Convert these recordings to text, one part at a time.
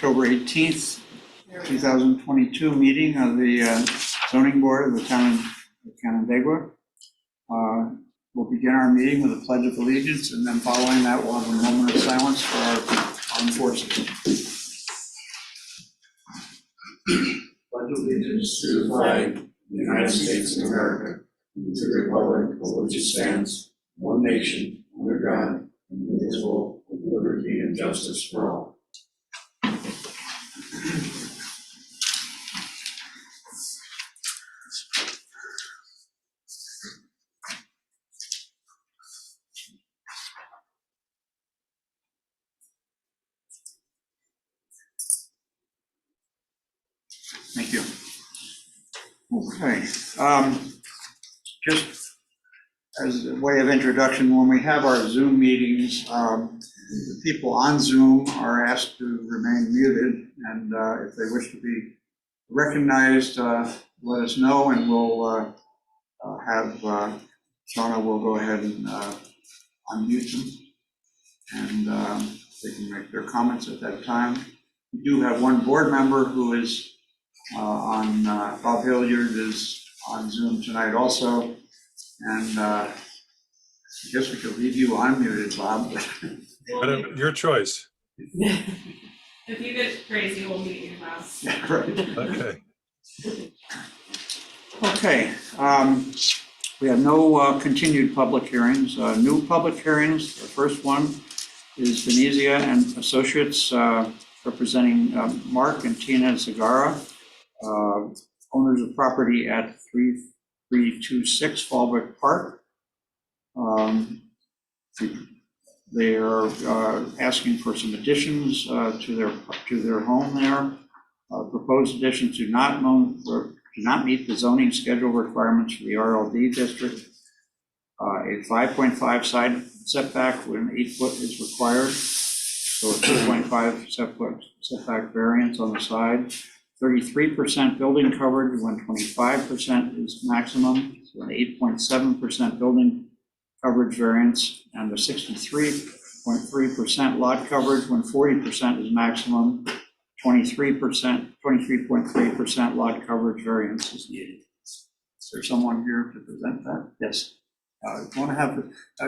October 18th, 2022 meeting of the zoning board of the town of Canandaigua. We'll begin our meeting with a pledge of allegiance, and then following that, we'll have a moment of silence for our armed forces. Pledge allegiance to the flag of the United States of America, and to the republic for which it stands, one nation, under God, indivisible, with liberty and justice for all. Thank you. Okay. Just as a way of introduction, when we have our Zoom meetings, the people on Zoom are asked to remain muted, and if they wish to be recognized, let us know, and we'll have Shauna will go ahead and unmute them, and they can make their comments at that time. We do have one board member who is Bob Hilliard is on Zoom tonight also, and I guess we could leave you unmuted, Bob. Your choice. If you get crazy, we'll meet you now. Yeah, right. Okay. Okay. We have no continued public hearings. New public hearings. The first one is Venezia and Associates representing Mark and Tina Zagara, owners of property at 3326 Fallbrook Park. They are asking for some additions to their home there. Proposed additions do not meet the zoning schedule requirements for the RLD district. A 5.5 side setback when 8 foot is required, so a 2.5 setback variance on the side. 33% building coverage when 25% is maximum, so an 8.7% building coverage variance, and the 63.3% lot coverage when 40% is maximum, 23.3% lot coverage variance is needed. Is there someone here to present that? Yes. You want to have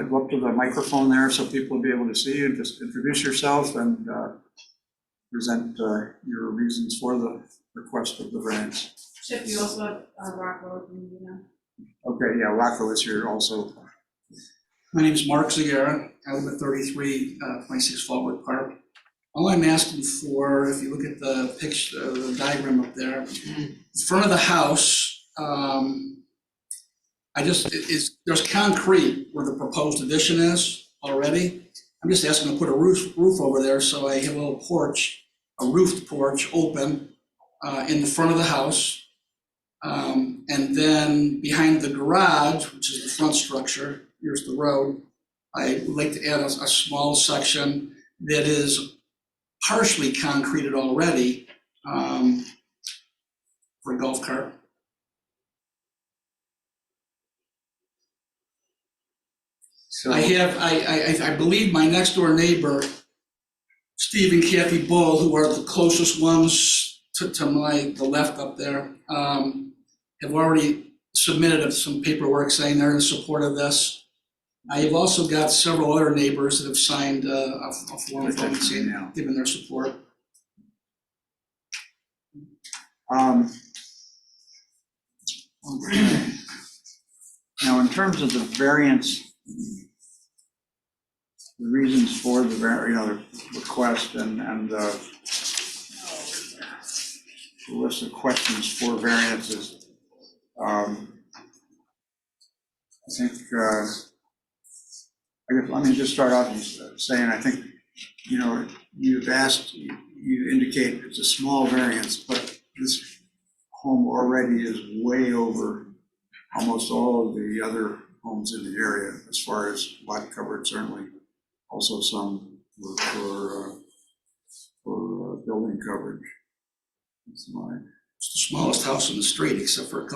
go up to the microphone there so people will be able to see you. Just introduce yourself and present your reasons for the request of the variance. Chip, you also have Rocco, you know. Okay, yeah, Rocco is here also. My name is Mark Zagara. I live at 3326 Fallbrook Park. All I'm asking for, if you look at the picture, the diagram up there, in front of the house, there's concrete where the proposed addition is already. I'm just asking to put a roof over there, so I have a little porch, a roofed porch open in the front of the house. And then behind the garage, which is the front structure, here's the road, I would like to add a small section that is partially concreted already for a golf cart. So I believe my next door neighbor, Steve and Kathy Bull, who are the closest ones to the left up there, have already submitted some paperwork saying they're in support of this. I have also got several other neighbors that have signed a form saying, giving their support. Okay. Now, in terms of the variance, the reasons for the the request and the list of questions for variances, I think. I guess let me just start off saying I think you indicate it's a small variance, but this home already is way over almost all of the other homes in the area as far as lot coverage, certainly. Also some for building coverage. It's the smallest house in the street, except for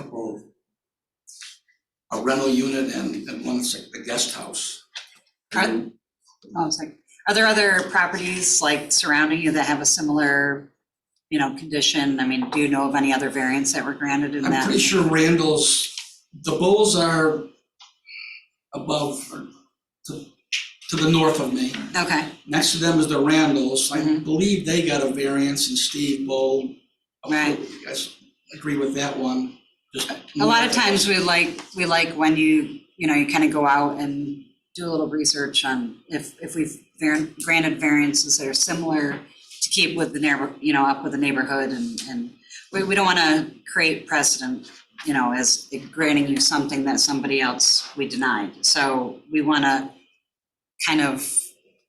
a rental unit and one that's like the guest house. Are there other properties like surrounding you that have a similar condition? I mean, do you know of any other variants that were granted in that? I'm pretty sure Randall's, the Bulls are above, or to the north of me. Okay, Next to them is the Randalls. I Mhm. believe they got a variance, and Steve Bull. Right. You guys agree with that one? Just a lot of times we like when you kind of go out and do a little research on if we've granted variances that are similar to keep with the up with the neighborhood, and we don't want to create precedent, as granting you something that somebody else we denied. So we want to kind of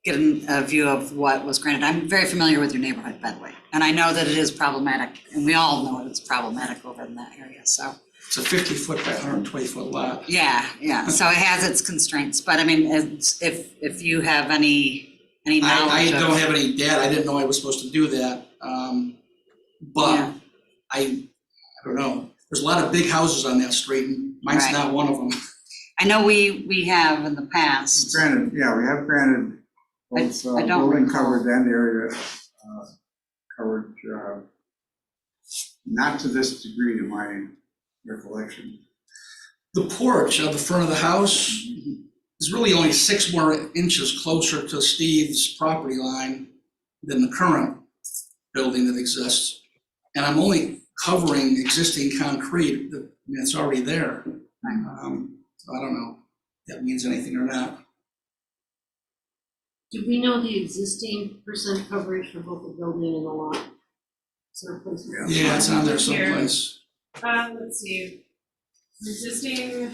get a view of what was granted. I'm very familiar with your neighborhood, by the way, and I know that it is problematic, and we all know it's problematic over in that area, so. It's a 50-foot by 120-foot lot. Yeah, so it has its constraints, but I mean, if you have any knowledge I of. don't have any data. I didn't know I was supposed to do that. But Yeah. I don't know. There's a lot of big houses on that street, and mine's Right. not one of them. I know we have in the past. Granted, yeah, we have granted both I don't building recall. coverage and area coverage, not to this degree to my recollection. The porch of the front of the house is really only 6 more inches closer to Steve's property line than the current building that exists. And I'm only covering existing concrete that's already there. So I don't know if that means anything or not. Do we know the existing percent coverage for both the building and the lot? Is there a place? Yeah, it's on there someplace. Let's see, existing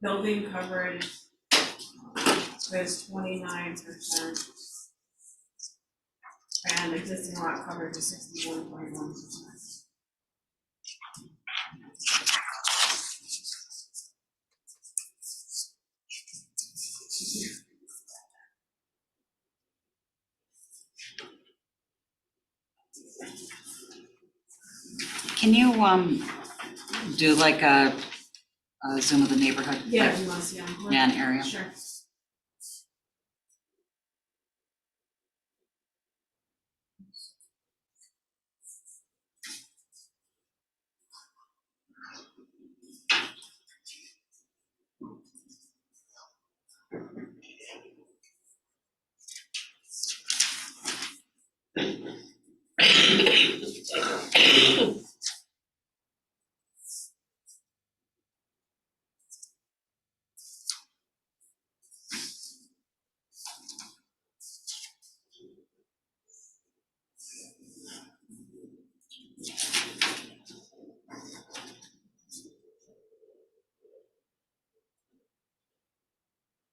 building coverage is 29%. And existing lot coverage is 61.1%. Can you do like a zoom of the neighborhood? Yeah, you want to see on. Yeah, an area. Sure.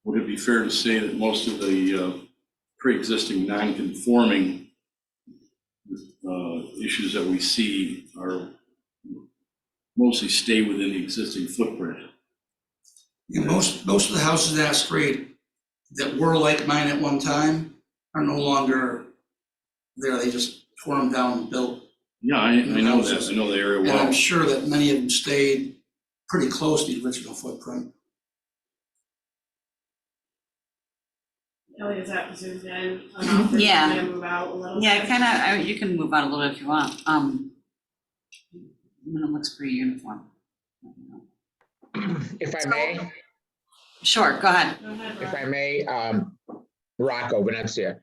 Would it be fair to say that most of the pre-existing non-conforming issues that we see are mostly stay within the existing footprint? Yeah, most of the houses on that street that were like mine at one time are no longer there. They just tore them down and built. Yeah, I know that. I know the area And I'm well. sure that many of them stayed pretty close to the original footprint. Kelly, is that zoomed in enough? Yeah. Or can I move out a little? Yeah, bit? kind of. You can move out a little if you want. It looks pretty uniform. If I may, Sure, go ahead. Go ahead, if Rob. I may, Rocco, Venezia.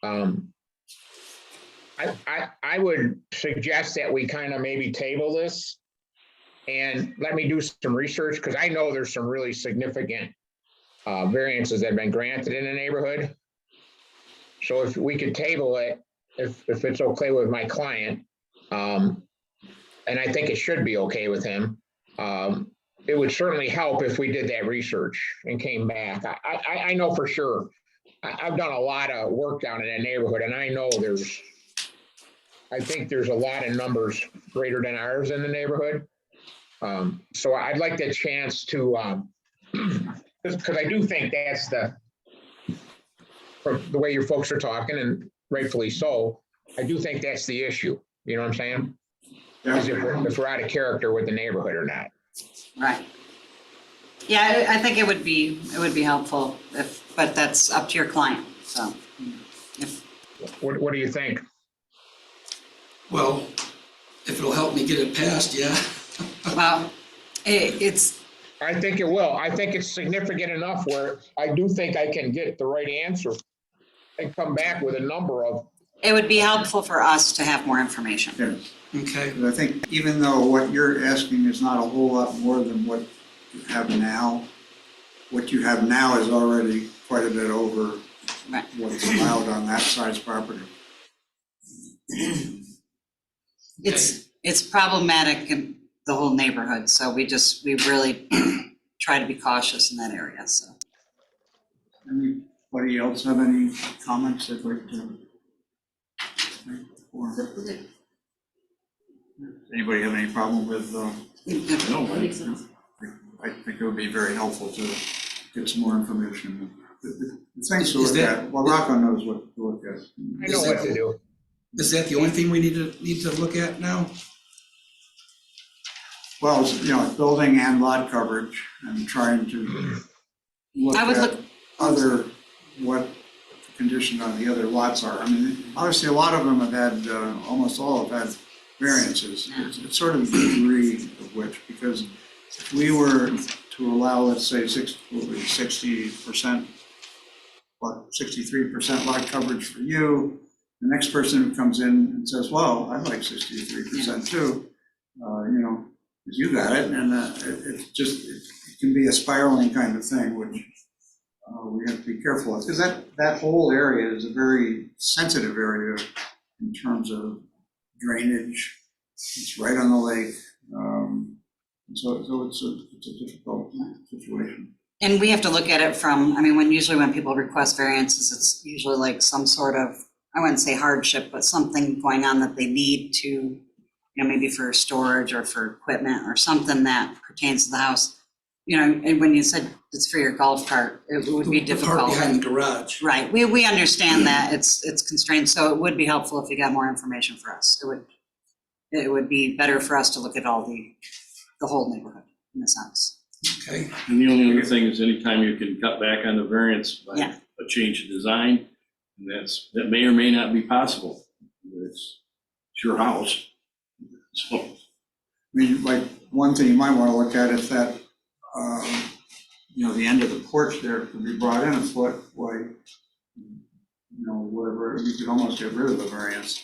I would suggest that we kind of maybe table this and let me do some research, because I know there's some really significant variances that have been granted in the neighborhood. So if we could table it, if it's okay with my client, and I think it should be okay with him, it would certainly help if we did that research and came back. I know for sure. I've done a lot of work down in that neighborhood, and I know I think there's a lot of numbers greater than ours in the neighborhood. So I'd like the chance to, because I do think that's from the way your folks are talking, and rightfully so, I do think that's the issue. You know what I'm saying? Is if we're out of character with the neighborhood or not. Right. Yeah, I think it would be helpful but that's up to your client, so if. What do you think? Well, if it'll help me get it passed, yeah. Well, it's, I think it will. I think it's significant enough where I do think I can get the right answer and come back with a number of, it would be helpful for us to have more information. Yes. Okay, But I think even though what you're asking is not a whole lot more than what you have now, what you have now is already quite a bit over Right. what's allowed on that size property. It's problematic in the whole neighborhood, so we really try to be cautious in that area, so. Anybody else have any comments they'd like to make? Or anybody have any problem with, No, That makes sense. I think it would be very helpful to get some more information. The things to Is look that- at, well, Rocco knows what to look at. I know what to do. is that the only thing we need to look at now? Well, you know, building and lot coverage and trying to look I would at look- what the condition on the other lots are. I mean, obviously, a lot of them have had, almost all have had variances. It's sort of the degree of which, because if we were to allow, let's say, 60%, 63% lot coverage for you, the next person who comes in and says, well, I'd like 63% too, you know, because you got it, and it can be a spiraling kind of thing, which we have to be careful of, because that whole area is a very sensitive area in terms of drainage. It's right on the lake, so it's a difficult situation. And we have to look at it from, I mean, usually when people request variances, it's usually like some sort of, I wouldn't say hardship, but something going on that they need to, you know, maybe for storage or for equipment or something that pertains to the house. You know, and when you said it's for your golf cart, it would be The part difficult. behind the garage. Right, we understand that, it's constrained, so it would be helpful if you got more information for us. It would be better for us to look at all the whole neighborhood in a sense. Okay, and the only other thing is anytime you can cut back on the variance by Yeah. a change of design, and that may or may not be possible. It's your house. So, I mean, like, one thing you might want to look at is that, you know, the end of the porch there could be brought in a foot, like, you know, whatever, you could almost get rid of the variance,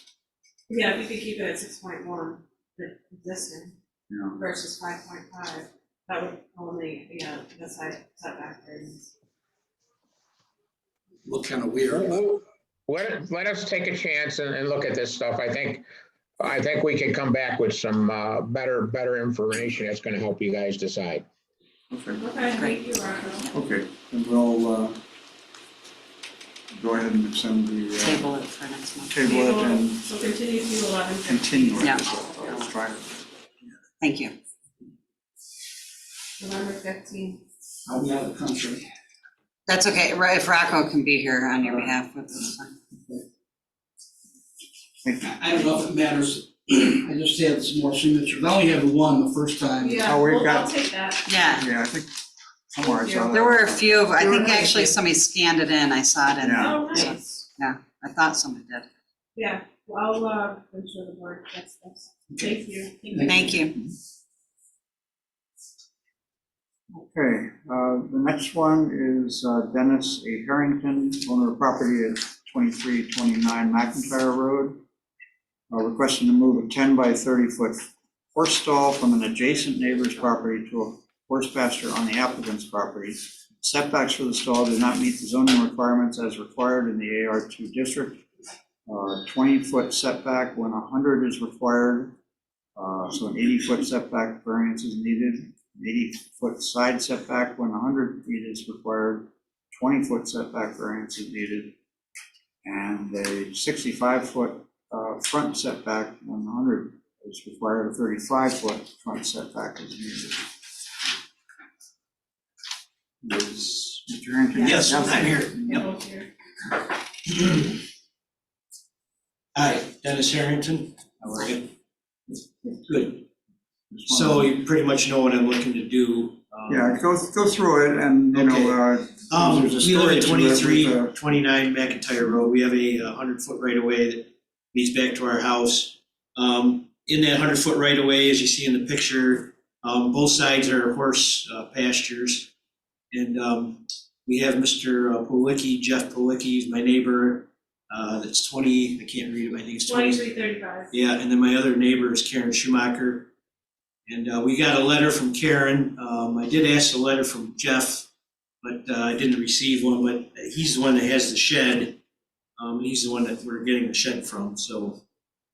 Yeah, if you could keep it at 6.1, the existing you know. versus 5.5, that would eliminate, the side setback variance. look kind of weird. Let us take a chance and look at this stuff. I think we can come back with some better information that's gonna help you guys decide. Okay, Okay, thank you, Rocco. okay, and we'll go ahead and send the, Table it for next month. table it and So continue to 11. continue it. Yeah. I'll try it. Thank you. November 15th. I'll be out of the country. That's okay, if Rocco can be here on your behalf, that's fine. Thank you. I don't know if it matters. I just had some more signatures. I only had one the first time. Yeah, Oh, we've I'll got- take that. Yeah, Yeah, I think somewhere I saw that. there were a few, I There think were- actually somebody scanned it in, I saw it in. Yeah. Oh, nice. I thought somebody did. Yeah, well, I'll, ensure the board gets this. Thank you. Thank you. Okay, the next one is Dennis A. Harrington, owner of property at 2329 McIntyre Road, requesting to move a 10 by 30-foot horse stall from an adjacent neighbor's property to a horse pasture on the applicant's property. Setbacks for the stall do not meet the zoning requirements as required in the AR2 district. 20-foot setback when 100 is required, so an 80-foot setback variance is needed. 80-foot side setback when 100 feet is required, 20-foot setback variance is needed, and a 65-foot front setback when 100 is required, a 35-foot front setback is needed. Is Mr. Harrington? Yes, I'm here. You're both here. Hi, Dennis Harrington. How are you? Good. So you pretty much know what I'm looking to do. Yeah, go through it and, you know, there's a We live at story to it with, 2329 McIntyre Road. We have a 100-foot right-of-way that leads back to our house. In that 100-foot right of way, as you see in the picture, both sides are horse pastures. And we have Mr. Policki, Jeff Policki, he's my neighbor, that's 20, I can't read it, I think it's 20. 2335. Yeah, and then my other neighbor is Karen Schumacher. And we got a letter from Karen. I did ask a letter from Jeff, but I didn't receive one, but he's the one that has the shed. He's the one that we're getting the shed from, so.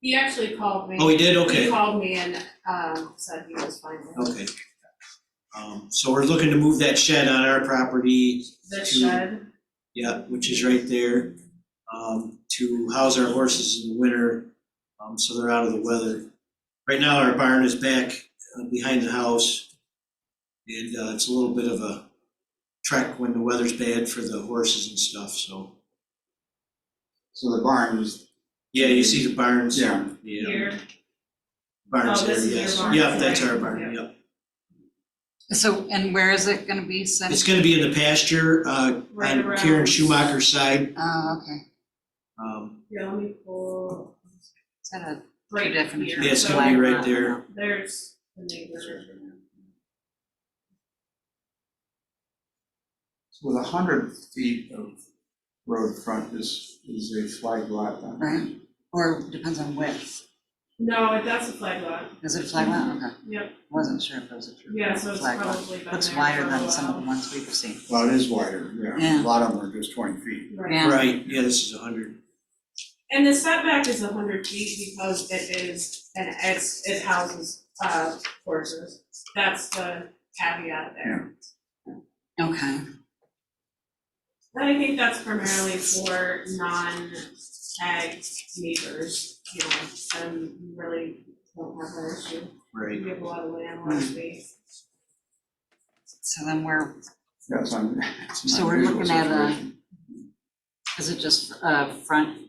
He actually called me. Oh, he did? He Okay, called me and, said he was fine with it. okay. So we're looking to move that shed on our property, The to- shed, yeah, which is right there, to house our horses in the winter, so they're out of the weather. Right now, our barn is back behind the house, and it's a little bit of a trek when the weather's bad for the horses and stuff, so. So the barn is, Yeah, you see the barns? Yeah. Yeah, here, barns Oh, there, this is your yes. barn, Yeah, that's right? our barn, Yeah. yep. So, and where is it gonna be set? It's gonna be in the pasture, Right on around- Karen Schumacher's side. Oh, okay. yeah, let me pull, Is that a two right different? here. Yeah, it's So gonna be right there. There's the neighbor. so with 100 feet of road front is a flag lot then? Right, or depends on width. No, that's a flag lot. Is it a flag lot? Okay, Yep, wasn't sure if it was a true yeah, so it's flag lot. probably been there Looks for wider a than some of while. the ones we've seen. Well, it is wider, yeah. Yeah. A lot of them are just 20 feet. Right. Yeah. Right, yeah, this is 100. And the setback is 100 feet because it is, and it houses, horses. That's the caveat there. Okay, And I think that's primarily for non-ag neighbors, you know, and you really don't have that issue. Right. We have a lot of land, a lot of space. so then we're, That's on. so we're looking at is it just front?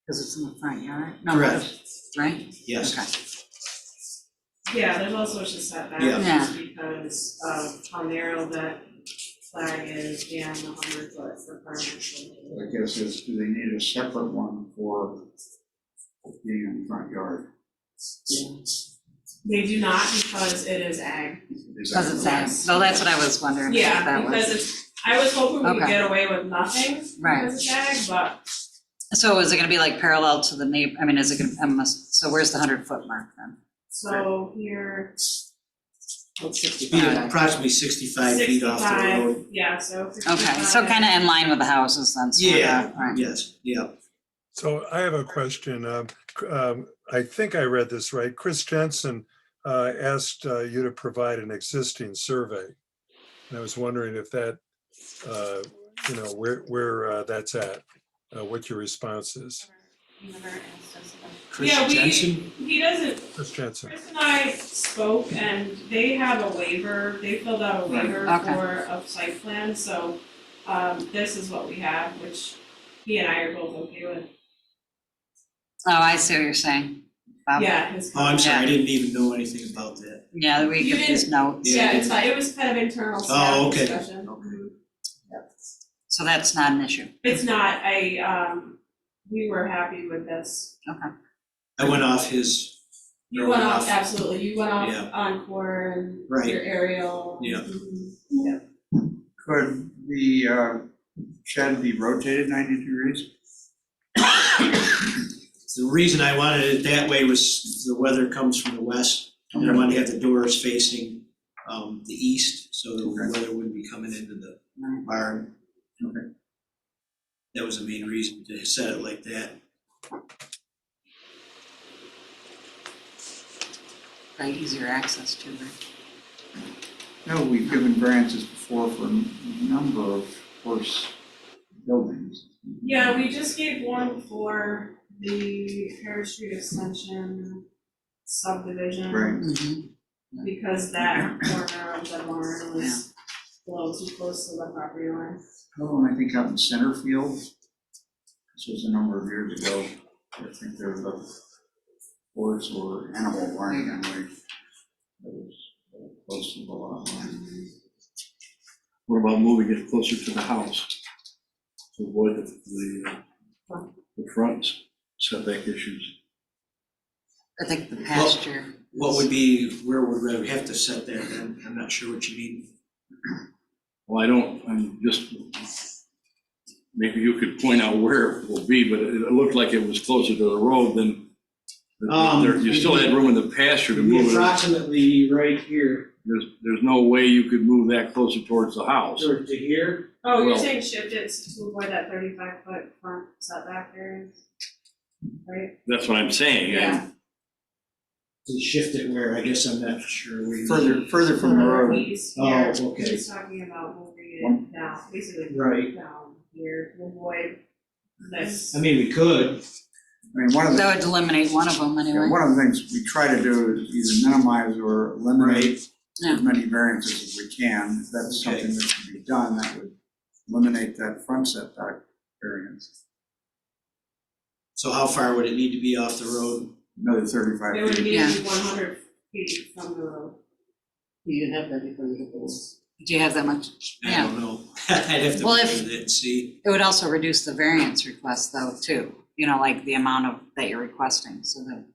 Because it's in the front yard? No, Correct. right? Yes. Okay. Yeah, there's also just setback, Yeah. just because of how narrow that flag is and the 100-foot requirement. I guess is, do they need a separate one for being in the front yard? They do not because it is ag. Because it's ag, so that's what I was wondering. if Yeah, that was- because it's, I was hoping we could Okay. get away with nothing Right. because it's ag, but So is it gonna be like parallel to the neighbor, I mean, is it gonna, so where's the 100-foot mark then? so here, Be approximately 65 feet off the 65, road. yeah, so Okay, so 65. kind of in line with the houses then. sort of, Yeah, right. yes, yeah. So I have a question. I think I read this right. Chris Jensen asked you to provide an existing survey. And I was wondering if that, where that's at, what your response is. Never asked us about- Chris Yeah, Jensen? He doesn't, Chris Jensen. Chris and I spoke and they have a waiver, they filled out a waiver Okay. for a site plan, so this is what we have, which he and I are both okay with. Oh, I see what you're saying. Bob. Yeah, his. Oh, I'm sorry, I Yeah. didn't even know anything about that. Yeah, we You get these notes, Yeah, it's fine, it was kind of internal Oh, staff okay. discussion. so that's not an issue. It's not, we were happy with this. I went off his. You went off, absolutely, you went Yeah. off Encore and Right. your aerial. Yeah. Mhm. Yeah. Could the shed be rotated 90 degrees? The reason I wanted it that way was the weather comes from the west. And I wanted to have the doors facing the east, so the weather wouldn't be coming into the Right. barn. That was the main reason to set it like that. Probably easier access to, right? No, we've given variances before for a number of horse buildings. Yeah, we just gave one for the Harris Street Extension subdivision. Right. Mhm. Because that corner of the barn was a little too close to the property line. Oh, and I think out in Centerfield, this was a number of years ago, I think there was a horse or animal barn anyway. That was close to the lot line. What about moving it closer to the house? To avoid the front setback issues. I think the pasture. What would be, where would we have to set that then? I'm not sure what you mean. Well, I'm just, maybe you could point out where it will be, but it looked like it was closer to the road than, you still had room in the pasture to It'd be move it. approximately right here, There's no way you could move that closer towards the house. or to here. Oh, you're Well- saying shift it to avoid that 35-foot front setback variance, right? That's what I'm saying. Yeah. To shift it where, I guess I'm not sure where you. Further from the road. He's Oh, here, okay. he's talking about moving it down, basically Right. down here to avoid this. I mean, we could. I mean, one of the, That would eliminate one of them anyway. one of the things we try to do is either minimize or eliminate Yeah. as many variances as we can. If that's Okay. something that can be done, that would eliminate that front setback variance. So how far would it need to be off the road? Another 35 It would feet. be Yeah. 100 feet from the road. Do you have that before you hit the Do you have that much? I Yeah. don't know. I'd have to Well, look if- at it and see. It would also reduce the variance request though, too, you know, like the amount of, that you're requesting, so that.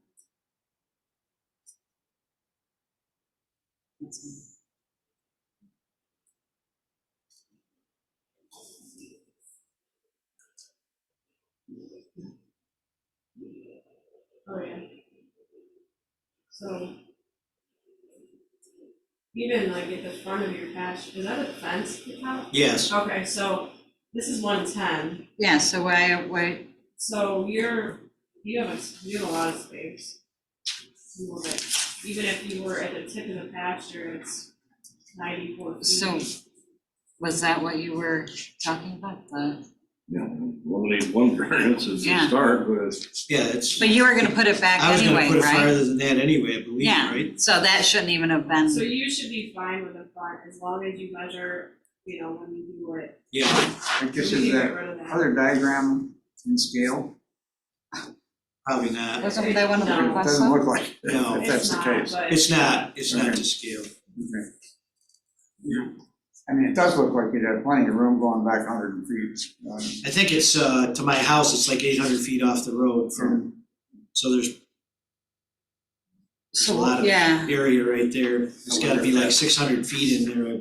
Oh, yeah. So even like at the front of your patch, is that a fence at the top? Yes, Okay, so this is 110, Yeah, so why, so you have a lot of space. A little bit. Even if you were at the tip of the pasture, it's 94 feet. so was that what you were talking about? Eliminate one variance as a Yeah. start, but it's, yeah, it's, But you were gonna put it back I was gonna anyway, put it right? farther than that anyway, I believe, Yeah, right? so that shouldn't even have been, So you should be fine with the front as long as you measure, you know, when you do it. Yeah, I guess You is can get that rid of that. other diagram in scale? probably not. wasn't that one of the No. It requests? doesn't though? look like, No. if that's It's the not, case. but- It's not to scale. Okay. I mean, it does look like you'd have plenty of room going back 100 feet. I think it's, to my house, it's like 800 feet off the road from, so there's a lot of Yeah, area right there. It's gotta be like 600 feet in there.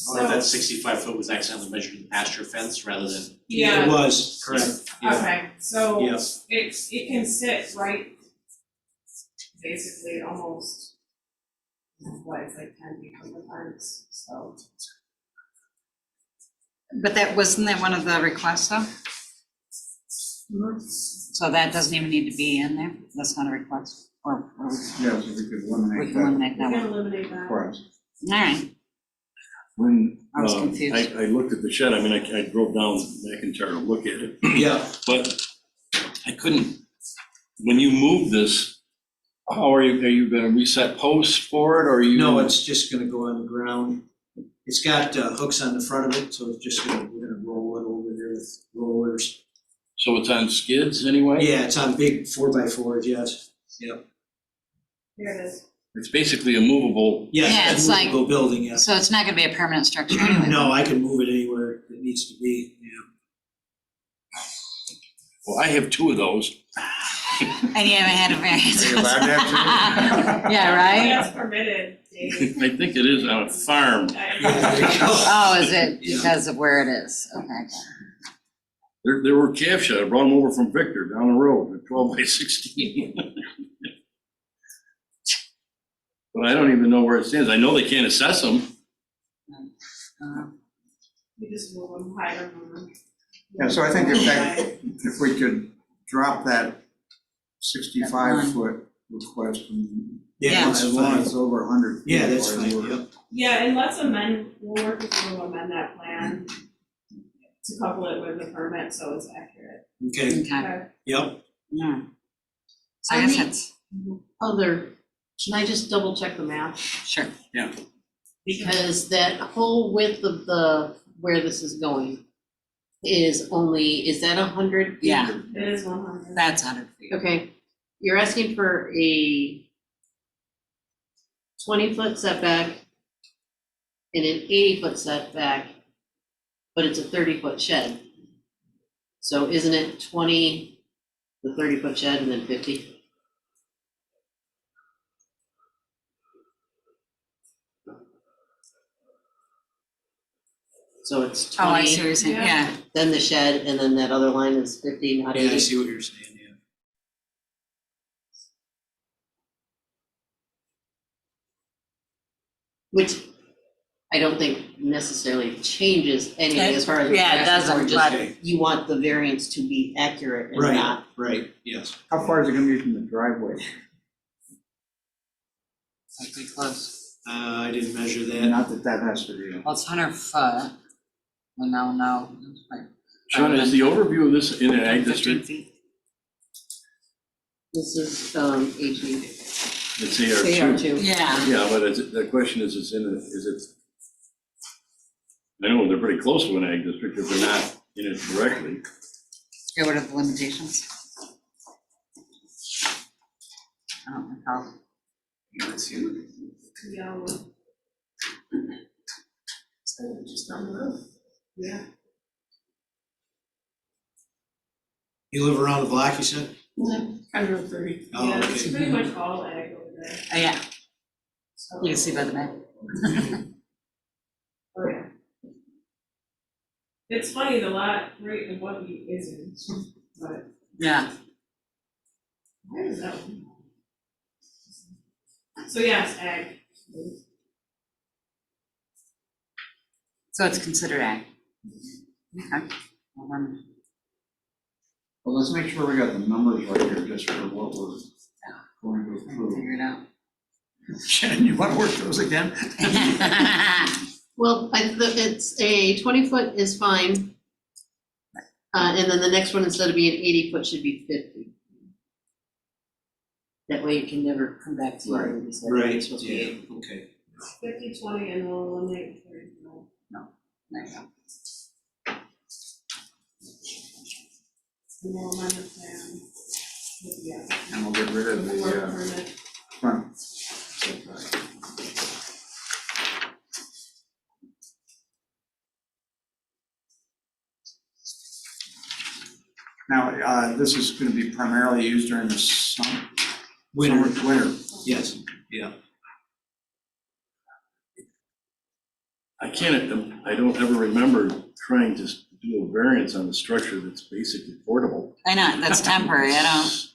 Or that 65 foot was accidentally measured in pasture fence rather than, It Yeah, was, correct. Yeah. okay, so Yeah. it can sit right, basically almost, what, it's like 10 feet from the fence, so. but wasn't that one of the requests though? So that doesn't even need to be in there, that's not a request, or Yeah, so we could we eliminate can that eliminate We that can one. eliminate that. request. All right, when, I was confused. I looked at the shed, I mean, I drove down McIntyre to look at it, Yeah, but I couldn't, when you move this, how are you gonna reset posts for it, or are you? no, it's just gonna go on the ground. It's got hooks on the front of it, so it's just gonna, we're gonna roll it over there with rollers. So it's on skids anyway? Yeah, it's on big 4x4s, yes. Here it is. It's basically a movable, Yeah, Yes, it's it's a like- movable building, yes. so it's not gonna be a permanent structure anyway. No, I can move it anywhere it needs to be, yeah. well, I have two of those. And you haven't had a variance. Are you allowed to have two? Yeah, right? That's permitted, Dave. I think it is on a farm. There you go. Oh, is it Yeah. because of where it is? Okay. There were calf shed, I brought them over from Victor down the road, at 12 by 16. But I don't even know where it stands. I know they can't assess them. You just move them, hide them. Yeah, so I think if we could drop that 65-foot request and Yeah. That's as long fine. as it's over 100 feet. Yeah, that's or fine, over- yep. Yeah, and let's amend, we'll work with you to amend that plan to couple it with the permit, so it's accurate. Okay, Okay. Okay. yep. Yeah. So I I guess mean- that's, Can I just double check the math? sure. Because that whole width of where this is going is that 100 feet? Yeah. It is 100. That's 100 feet. Okay, you're asking for a 20-foot setback and an 80-foot setback, but it's a 30-foot shed. So isn't it 20, the 30-foot shed, and then 50? So it's Oh, I see what 20, you're saying, Yeah. yeah. then the shed, and then that other line is 50, not Yeah, I 80. see what you're saying, yeah. Which I don't think necessarily changes anything as far as. Yeah, it doesn't, Just but- You want the variance to be accurate and Right, not. right, yes. How far is it gonna be from the driveway? That's pretty close. I didn't measure that. Not that that has to be. Well, it's 100 foot. We now know. It's like Sean, is the overview of this in an ag 15 district? feet. This is, HE, It's AR2. AR2. Yeah, Yeah, but the question is, is it? I know they're pretty close to an ag district if they're not in it directly. get rid of the limitations. I don't know how. Yellow. So just down the road. Yeah. You live around the block, you said? Kind of 30. Oh, Yeah, it's okay. pretty much all ag over there. Oh, yeah, So- you can see by the map. Oh, yeah. It's funny, the lot right above you isn't, but Yeah, where is that one? So yes, ag. so it's considered ag. Okay. Well, let's make sure we got the numbers right here, just for what we're going to approve. Figure it out. Shannon, you wanna work those again? Well, it's a 20-foot is fine. And then the next one, instead of being 80-foot, should be 50. That way you can never come back to it. and decide whether Right, it's supposed to be yeah, 80. okay. 50, 20, and we'll eliminate 35. There you go. And we'll amend the plan. Yeah. And we'll get rid of The work the permit. front. Now, this is gonna be primarily used during the summer. Winter, Winter. yes, yeah. I don't ever remember trying to do a variance on a structure that's basically portable. I know, that's temporary, I don't,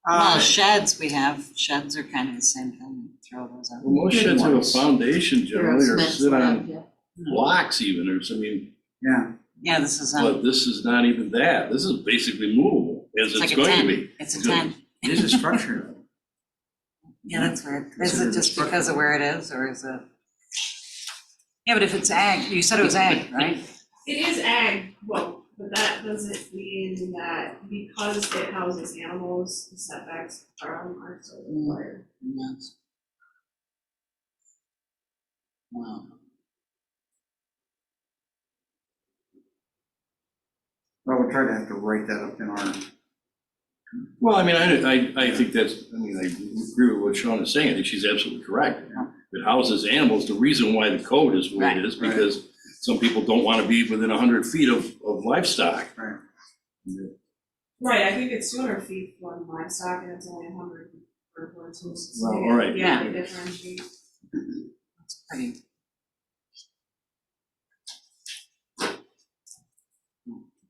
Uh, well, sheds we have, sheds are kind of the same thing, throw those out. Well, most sheds have a foundation They're a generally, or cement sit slab, on yeah. blocks even, or something, Yeah, Yeah, this is, but this is not even that. This is basically movable, as it's like it's a going to 10, be. it's a 10. it is a structure. Yeah, that's weird. Is Considered it a just structure. because of where it is, or is it? Yeah, but if it's ag, you said it was ag, right? It is ag, well, but that doesn't mean that because it houses animals, the setbacks are still required. Yes. Wow. Well, we'll try to have to write that up in our, Well, I mean, I think that's, I mean, I agree with what Sean is saying. I think she's absolutely correct. It houses animals. The reason why the code is what it is, Right. because some people don't want to be within 100 feet of livestock. right. Right, I think it's 200 feet from livestock and it's only 100 for horses. Well, all right. Yeah, they differentiate. That's pretty.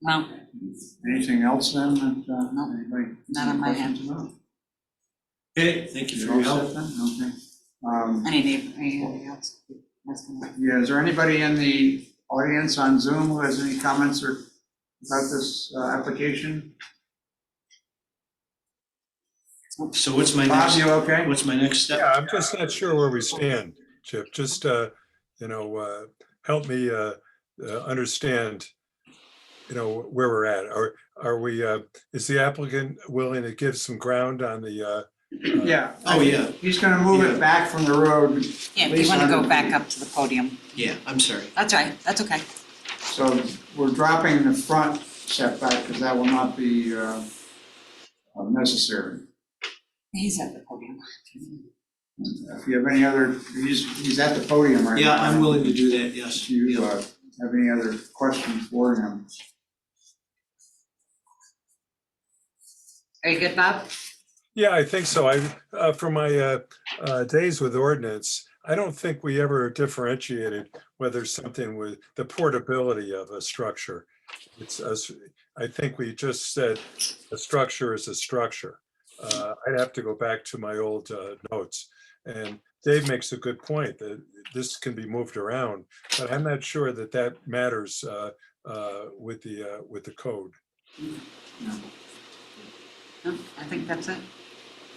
Well, Anything else then that, No, anybody? not on my end. questions about? Okay, thank you You for all your help. set then? Okay. anything else? That's gonna- Yeah, is there anybody in the audience on Zoom who has any comments or about this application? So what's my Bob, next, you okay? what's my next step? Yeah, I'm just not sure where we stand, Chip. Just, help me understand, where we're at. Are we, is the applicant willing to give some ground on the, Yeah. Oh, yeah. He's gonna move Yeah. it back from the road, Yeah, if you Least want to go 100 back feet. up to the podium, Yeah, I'm sorry. that's all right, that's okay. so we're dropping the front setback because that will not be necessary. He's at the podium. If you have any other, he's at the podium right now. Yeah, I'm willing to do that, yes. If you have any other questions for him? Are you good, Bob? Yeah, I think so. From my days with ordinance, I don't think we ever differentiated whether something was the portability of a structure. I think we just said a structure is a structure. I'd have to go back to my old notes. And Dave makes a good point that this can be moved around, but I'm not sure that that matters with the code. No, I think that's it.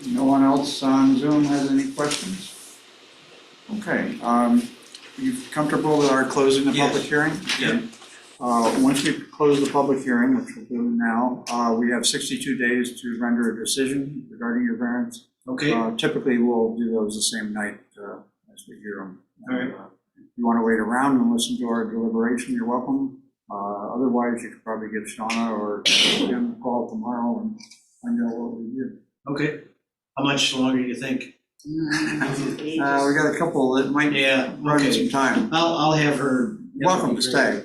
No one else on Zoom has any questions? Okay, you comfortable with our closing the public Yes. hearing? Yeah. Once we close the public hearing, which we'll do now, we have 62 days to render a decision regarding your variance. Okay, Typically, we'll do those the same night as we hear them. All right. If you want to wait around and listen to our deliberation, you're welcome. Otherwise, you could probably give Shauna or Jim a call tomorrow and find out what we did. okay. How much longer do you think? We got a couple that might Yeah, run okay. some time. I'll have her. Welcome to stay.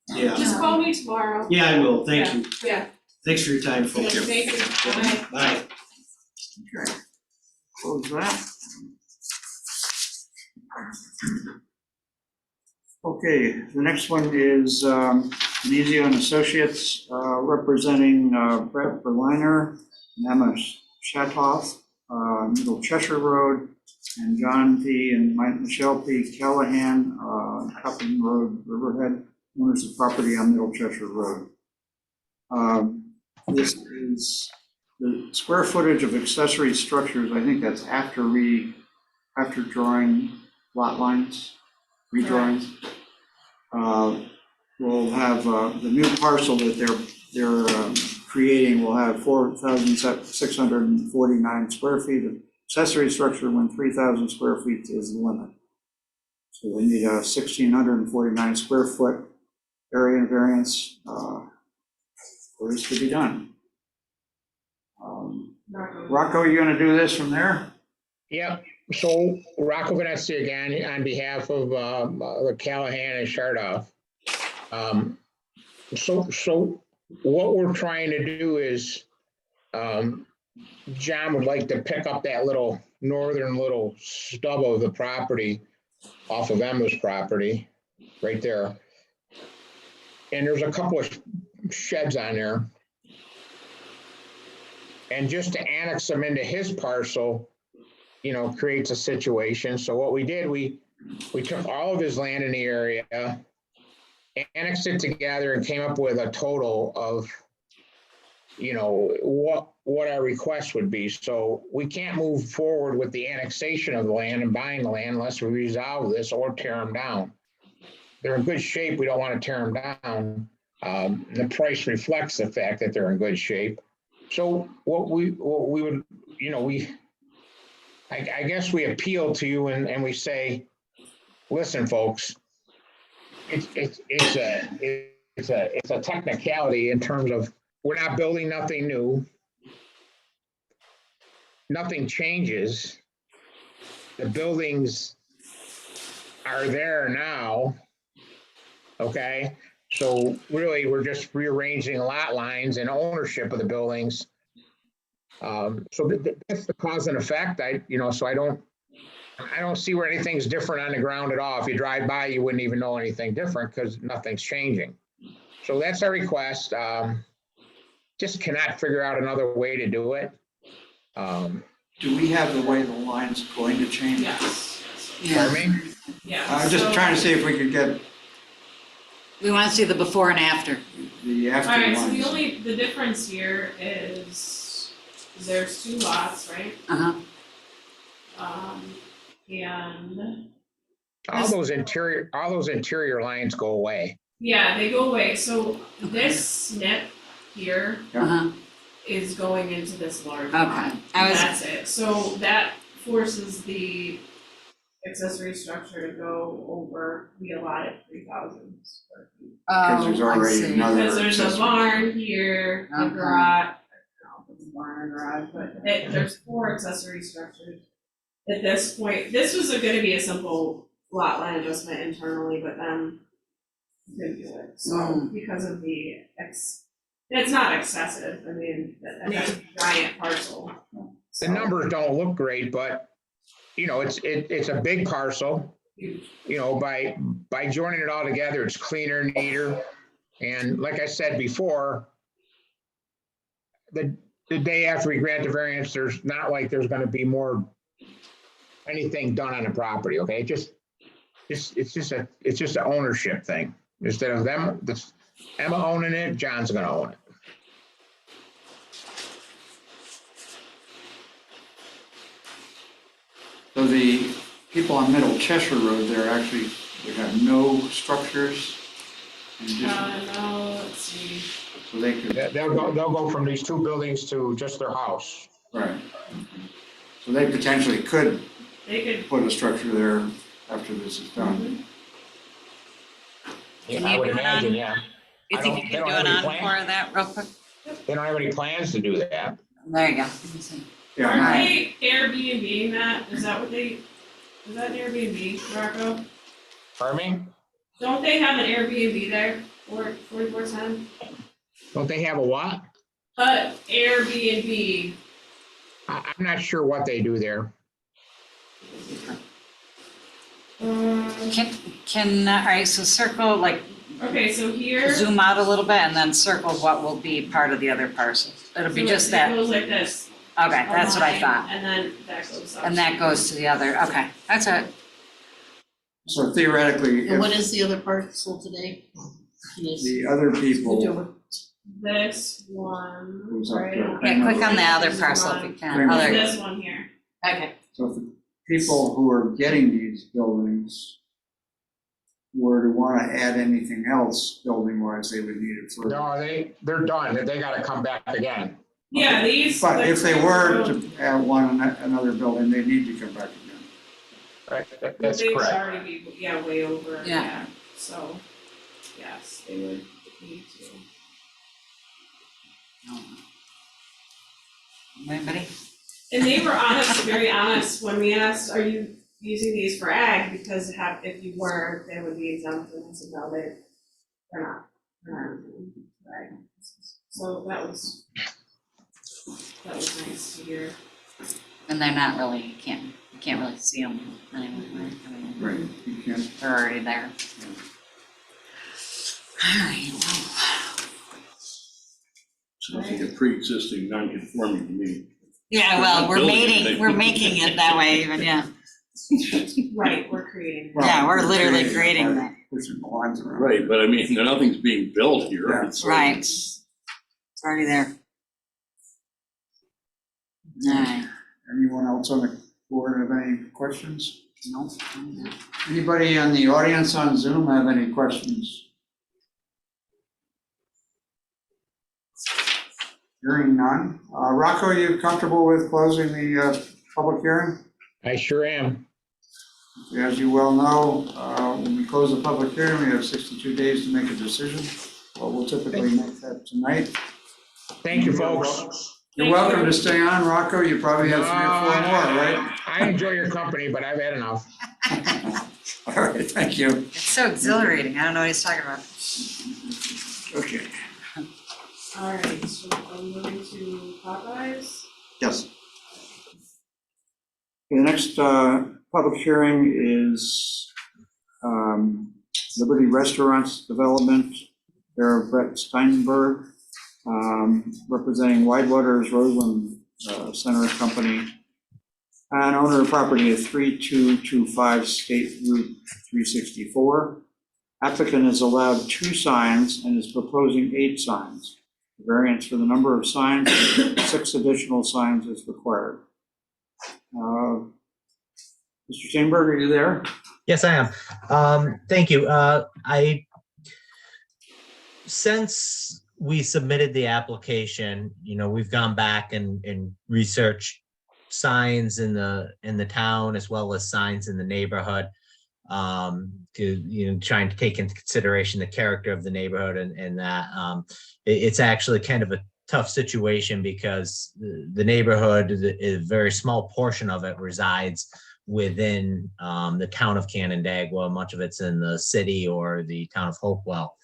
Yeah, Just call me tomorrow. yeah, I will, thank you. Yeah. Thanks for your time, folks. Thank you. Bye. Bye. Okay. Close that. Okay, the next one is Venezia and Associates representing Brett Berliner and Emma Shatoff, Middle Cheshire Road, and John P. and Michelle P. Callahan, Coppin Road, Riverhead, owners of property on Middle Cheshire Road. This is the square footage of accessory structures. I think that's after drawing lot lines, redrawings. We'll have the new parcel that they're creating will have 4,649 square feet of accessory structure when 3,000 square feet is the limit. So they need a 1,649 square foot area variance for this to be done. Rocco, you gonna do this from there? Yep, so Rocco Venezia again, on behalf of the Callahan and Shardoff. So what we're trying to do is, John would like to pick up that little northern little stub of the property off of Emma's property, right there. And there's a couple of sheds on there. And just to annex them into his parcel, you know, creates a situation. So what we did, we took all of his land in the area, annexed it together and came up with a total of, you know, what our request would be. So we can't move forward with the annexation of the land and buying the land unless we resolve this or tear them down. They're in good shape. We don't want to tear them down. The price reflects the fact that they're in good shape. So what we would, you know, I guess we appeal to you and we say, listen, folks, it's a technicality in terms of we're not building nothing new. Nothing changes. The buildings are there now. Okay. So really, we're just rearranging lot lines and ownership of the buildings. So that's the cause and effect. I don't see where anything's different on the ground at all. If you drive by, you wouldn't even know anything different because nothing's changing. So that's our request. Just cannot figure out another way to do it. Do we have the way the line's going to change? Yes. Pardon me? Yeah. I'm just so- trying to see if we could get We want to see the before and after. the after Alright, so lines. the difference here is there's two lots, right? Uh-huh. And All those interior lines go away. yeah, they go away. So this snip here Uh-huh. is going into this large lot. Okay. I was, That's it. So that forces the accessory structure to go over the allotted 3,000 square feet. Because there's oh, I already see. another- Because there's a accessory. barn here, a Okay. garage, I don't know if it's a barn or garage, but there's 4 accessory structures. At this point, this was gonna be a simple lot line adjustment internally, but then didn't do it, so because of the it's not excessive, I mean, that's a giant parcel. The numbers don't look great, but you know, it's a big parcel. You know, by joining it all together, it's cleaner, neater. And like I said before, the day after we grant the variance, there's not like there's gonna be more anything done on the property, okay? It's just an ownership thing. Instead of Emma owning it, John's gonna own it. So the people on Middle Cheshire Road there actually, they have no structures. And just- No, let's see. So they could, They'll go from these two buildings to just their house. right. So they potentially could They could, put a structure there after this is done. Can I you would do it imagine, on- yeah. You I think don't- you they can don't do have an any plan? encore of that real quick? They don't have any plans to do that. There you go. Let me see. Yeah, aren't no, they Airbnb that? Is that what they, is that an Airbnb, Rocco? Pardon me? Don't they have an Airbnb there, 4410? Don't they have a what? Airbnb. I'm not sure what they do there. All right, so circle, like, Okay, so here. zoom out a little bit and then circle what will be part of the other parcel. It'll be so just it that. goes like this. Okay, that's what I line, thought. And then that goes up. And that goes to the other, okay, that's it. So theoretically, And what if is the other parcel today? Yes. the other people This one, goes up right? to. Yeah, click on the other parcel if you can, Kramer. other, This one here. Okay, So if the people who are getting these buildings were to want to add anything else building wise, they would need it for. No, they're done. They gotta come back again. Yeah, these. But like, if they were to add another building, they need to come back again. Right, that's They would correct. already be, yeah, way over, Yeah. yeah, so, yes, they would need to. anybody? And they were honest, very honest, when we asked, are you using these for ag? Because if you were, they would be exempt, and I said, no, they're not. Right. So that was nice to hear. And they're not really, you can't really see them anyway, right? I mean, Right, you can't. they're already there. All right, well, Sounds like a pre-existing non-conforming to me. yeah, well, we're Building, they- making it that way even, yeah. Right, we're creating. Yeah, we're literally creating creating it by that. Pushing the lines around. Right, but I mean, nothing's being built here. Yeah. It's- Right. It's already there. All right, Anyone else on the board have any questions? nope. Anybody in the audience on Zoom have any questions? Hearing none. Rocco, are you comfortable with closing the public hearing? I sure am. As you well know, when we close the public hearing, we have 62 days to make a decision. Well, we'll typically make that tonight. Thank you, folks. You're welcome to stay on, Rocco. You probably have 3 or 4 more, right? I enjoy your company, but I've had enough. All right, thank you. It's so exhilarating, I don't know what he's talking about. Okay. All right, so I'm moving to Popeyes. Yes. The next public hearing is Liberty Restaurants Development, there Brett Steinberg, representing Widewaters Roseland Center Company, and owner of property at 3225 State Route 364. Applicant has allowed 2 signs and is proposing 8 signs. Variance for the number of signs, 6 additional signs is required. Mr. Steinberg, are you there? Yes, I am. Thank you. Since we submitted the application, we've gone back and researched signs in the town as well as signs in the neighborhood, to trying to take into consideration the character of the neighborhood and that it's actually kind of a tough situation because the neighborhood, a very small portion of it resides within the town of Canandaigua. Much of it's in the city or the town of Hopewell.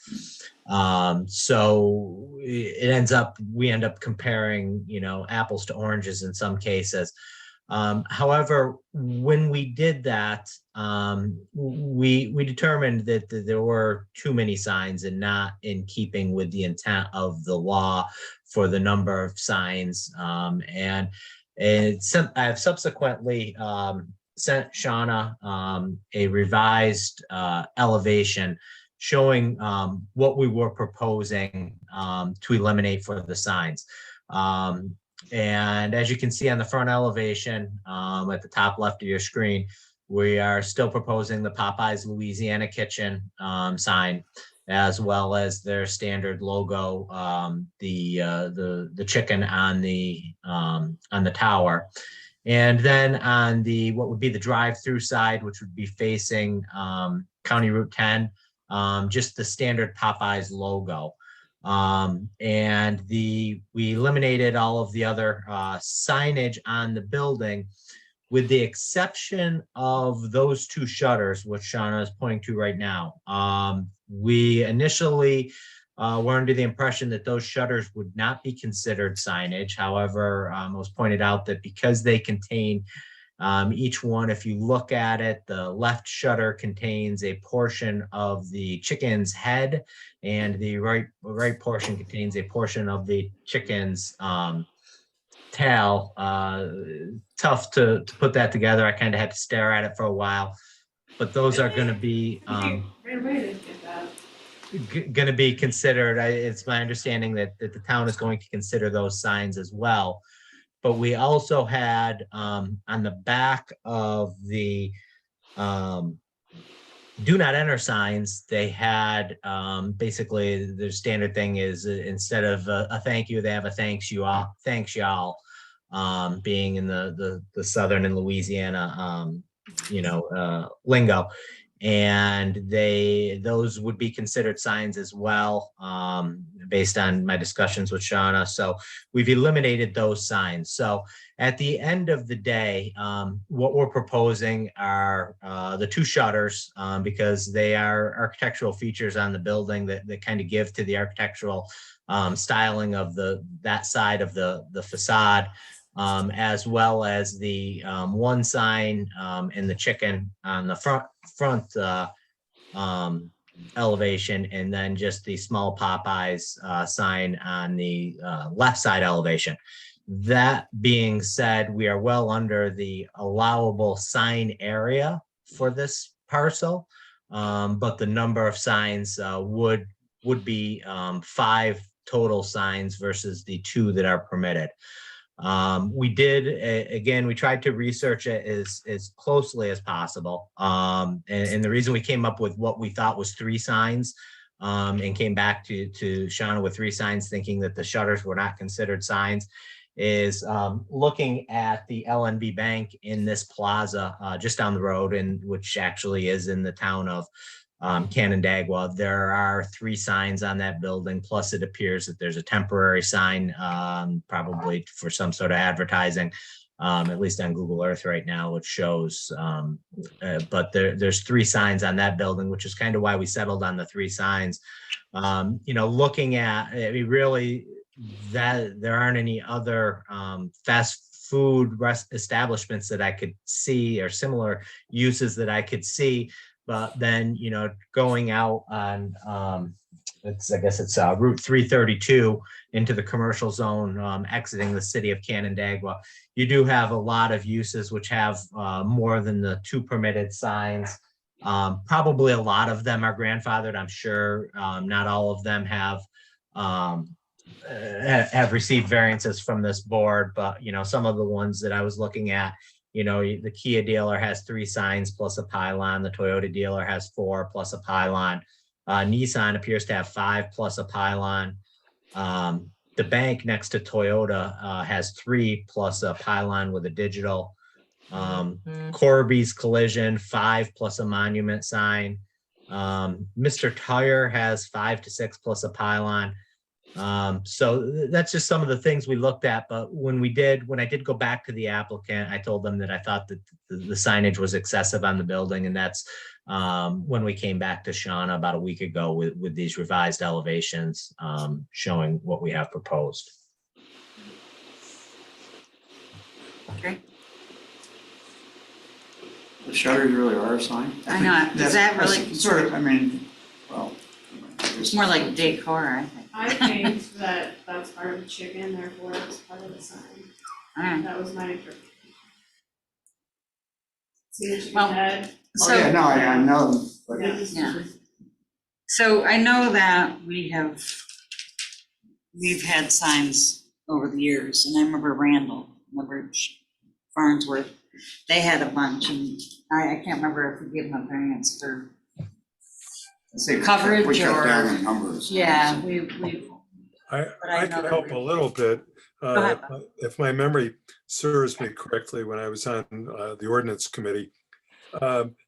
So we end up comparing, apples to oranges in some cases. However, when we did that, we determined that there were too many signs and not in keeping with the intent of the law for the number of signs. And I've subsequently sent Shauna a revised elevation showing what we were proposing to eliminate for the signs. And as you can see on the front elevation, at the top left of your screen, we are still proposing the Popeyes Louisiana Kitchen sign, as well as their standard logo, the chicken on the tower. And then on the what would be the drive-through side, which would be facing County Route 10, just the standard Popeyes logo. And we eliminated all of the other signage on the building, with the exception of those two shutters, which Shauna is pointing to right now. We initially were under the impression that those shutters would not be considered signage. However, it was pointed out that because they contain each one, if you look at it, the left shutter contains a portion of the chicken's head, and the right portion contains a portion of the chicken's tail. Tough to put that together. I kind of had to stare at it for a while, but those are going to be Right away to get that. going to be considered. It's my understanding that the town is going to consider those signs as well. But we also had on the back of the do not enter signs, they had basically their standard thing is instead of a thank you, they have a thanks y'all, being in the Southern and Louisiana lingo. And those would be considered signs as well, based on my discussions with Shauna. So we've eliminated those signs. So at the end of the day, what we're proposing are the two shutters, because they are architectural features on the building that kind of give to the architectural styling of that side of the facade. As well as the one sign and the chicken on the front elevation, and then just the small Popeyes sign on the left side elevation. That being said, we are well under the allowable sign area for this parcel, but the number of signs would be 5 total signs versus the 2 that are permitted. We did, again, we tried to research it as closely as possible. And the reason we came up with what we thought was 3 signs, and came back to Shauna with 3 signs, thinking that the shutters were not considered signs, is looking at the LNB Bank in this plaza just down the road, and which actually is in the town of Canandaigua. There are 3 signs on that building, plus it appears that there's a temporary sign, probably for some sort of advertising, at least on Google Earth right now, which shows, but there's 3 signs on that building, which is kind of why we settled on the 3 signs. Looking at, really, that there aren't any other fast food establishments that I could see, or similar uses that I could see. But then, going out on, I guess it's Route 332 into the commercial zone, exiting the city of Canandaigua, you do have a lot of uses which have more than the 2 permitted signs. Probably a lot of them are grandfathered. I'm sure not all of them have received variances from this board, but some of the ones that I was looking at, the Kia dealer has 3 signs plus a pylon. The Toyota dealer has 4 plus a pylon. Nissan appears to have 5 plus a pylon. The bank next to Toyota has 3 plus a pylon with a digital. Corby's Collision, 5 plus a monument sign. Mr. Tire has 5 to 6 plus a pylon. So that's just some of the things we looked at. But when I did go back to the applicant, I told them that I thought that the signage was excessive on the building. And that's when we came back to Shauna about a week ago with these revised elevations, showing what we have proposed. Okay. The shutters really are a sign? I know, is that That's really sort of, I mean, well. It's more like decor, I think. I think that that's part of the chicken, therefore it's part of the sign. All right, That was my interpretation. See the chicken Well, head? Oh, yeah, so, no, I know, but. yeah. So I know that we've had signs over the years, and I remember Randall, remember Farnsworth, they had a bunch, and I can't remember if we gave them a variance for, Say Coverage we cut down or- the numbers. yeah, we, I I know can that help we- a little bit. ahead. If my memory serves me correctly, when I was on the ordinance committee,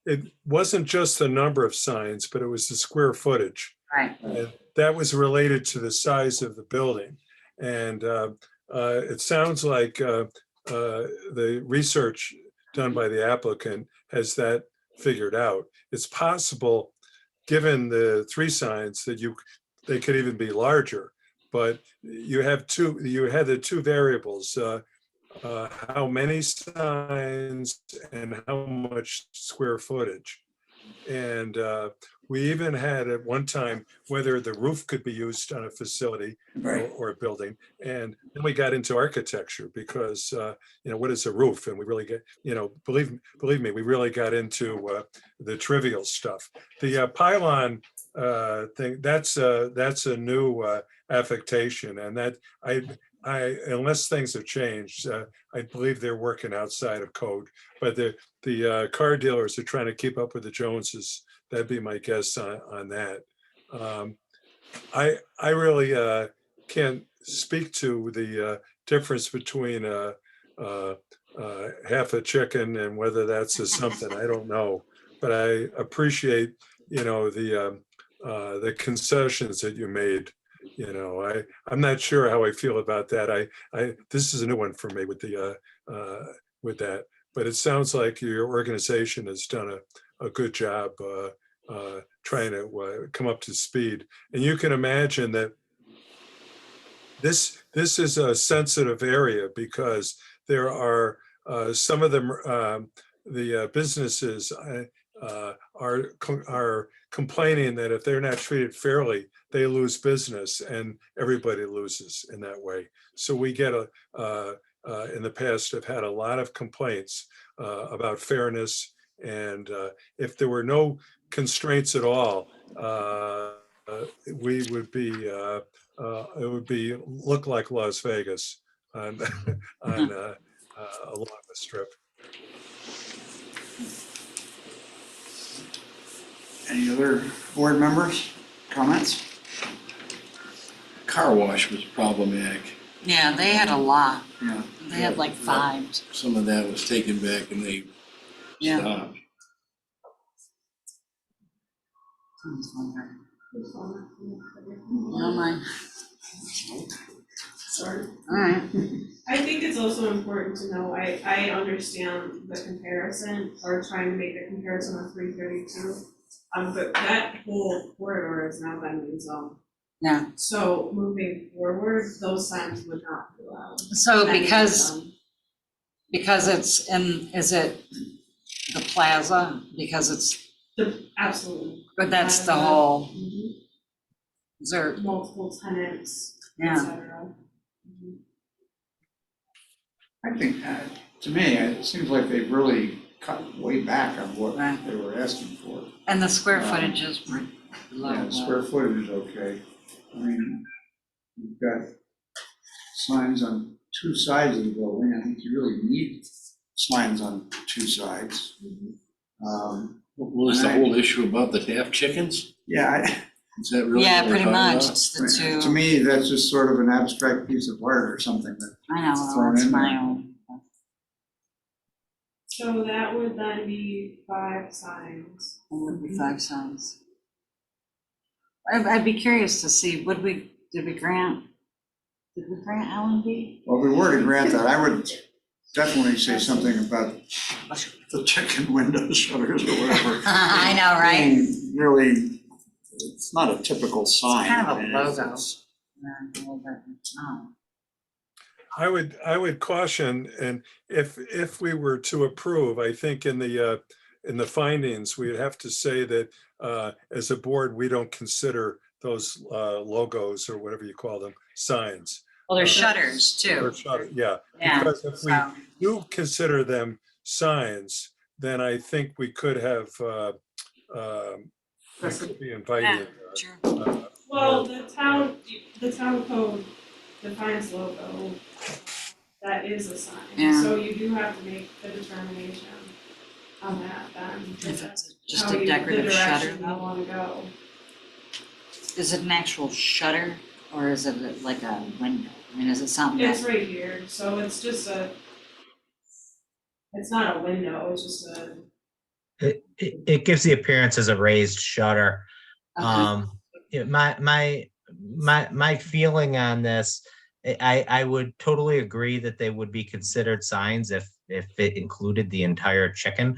it wasn't just the number of signs, but it was the square footage. right, And that was related to the size of the building. And it sounds like the research done by the applicant has that figured out. It's possible, given the 3 signs, that they could even be larger. But you had the 2 variables, how many signs and how much square footage. And we even had at one time whether the roof could be used on a facility Right. or a building. And then we got into architecture because, what is a roof? And we really get, believe me, we really got into the trivial stuff. The pylon thing, that's a new affectation, and that I unless things have changed, I believe they're working outside of code. But the car dealers are trying to keep up with the Joneses. That'd be my guess on that. I really can't speak to the difference between half a chicken and whether that's a something. I don't know, but I appreciate the concessions that you made. I'm not sure how I feel about that. This is a new one for me with that, but it sounds like your organization has done a good job trying to come up to speed. And you can imagine that this is a sensitive area because there are some of them, the businesses are complaining that if they're not treated fairly, they lose business, and everybody loses in that way. So we get in the past have had a lot of complaints about fairness, and if there were no constraints at all, we would be it would be look like Las Vegas on along the strip. Any other board members, comments? Car wash was problematic. yeah, they had a lot, Yeah. they had like 5, Some of that was taken back and they yeah. stopped. No mind. Sorry. All right, I think it's also important to know, I understand the comparison, or trying to make the comparison of 332. But that whole corridor has now been rezoned. yeah, So moving forward, those signs would not be allowed. so because it's in, is it the plaza, because it's, Absolutely. but that's the whole, Mhm. is there, Multiple tenants, et yeah, cetera. Mhm. I think, to me, it seems like they've really cut way back on what Right. they were asking for. and the square footage is pretty low. Yeah, square footage is okay. I mean, you've got signs on 2 sides of the building. I think you really need signs on 2 sides. What was the whole issue about the half chickens? Yeah, Is that really? Yeah, what we're pretty talking much, about? it's the to 2, me, that's just sort of an abstract piece of art or something that, I know, thrown that's in my there. own. So that would then be 5 signs. It would be 5 signs. I'd be curious to see, did we grant Allen well, if we were to grant that, I would definitely say something about the chicken window shutters or whatever. I know, right? Being really, it's not a typical sign. kind of a I mean, logo. it's- Yeah, a little bit, oh. I would caution, and if we were to approve, I think in in the findings, we'd have to say that as a board, we don't consider those logos or whatever you call them, signs. Well, there's shutters Or too. shutter, yeah. Yeah, Because if we so, do consider them signs, then I think we could have, we could be inviting. sure. Well, the town code defines logo, that is a sign, Yeah. so you do have to make the determination on that then. If it's just how a you- decorative the shutter direction you though? wanna go. Is it an actual shutter or is it like a window? I mean, is it something It's that, right here, so it's just it's not a window, it's just a, It gives the appearance as a raised shutter. okay, Yeah, my feeling on this, I would totally agree that they would be considered signs if it included the entire chicken.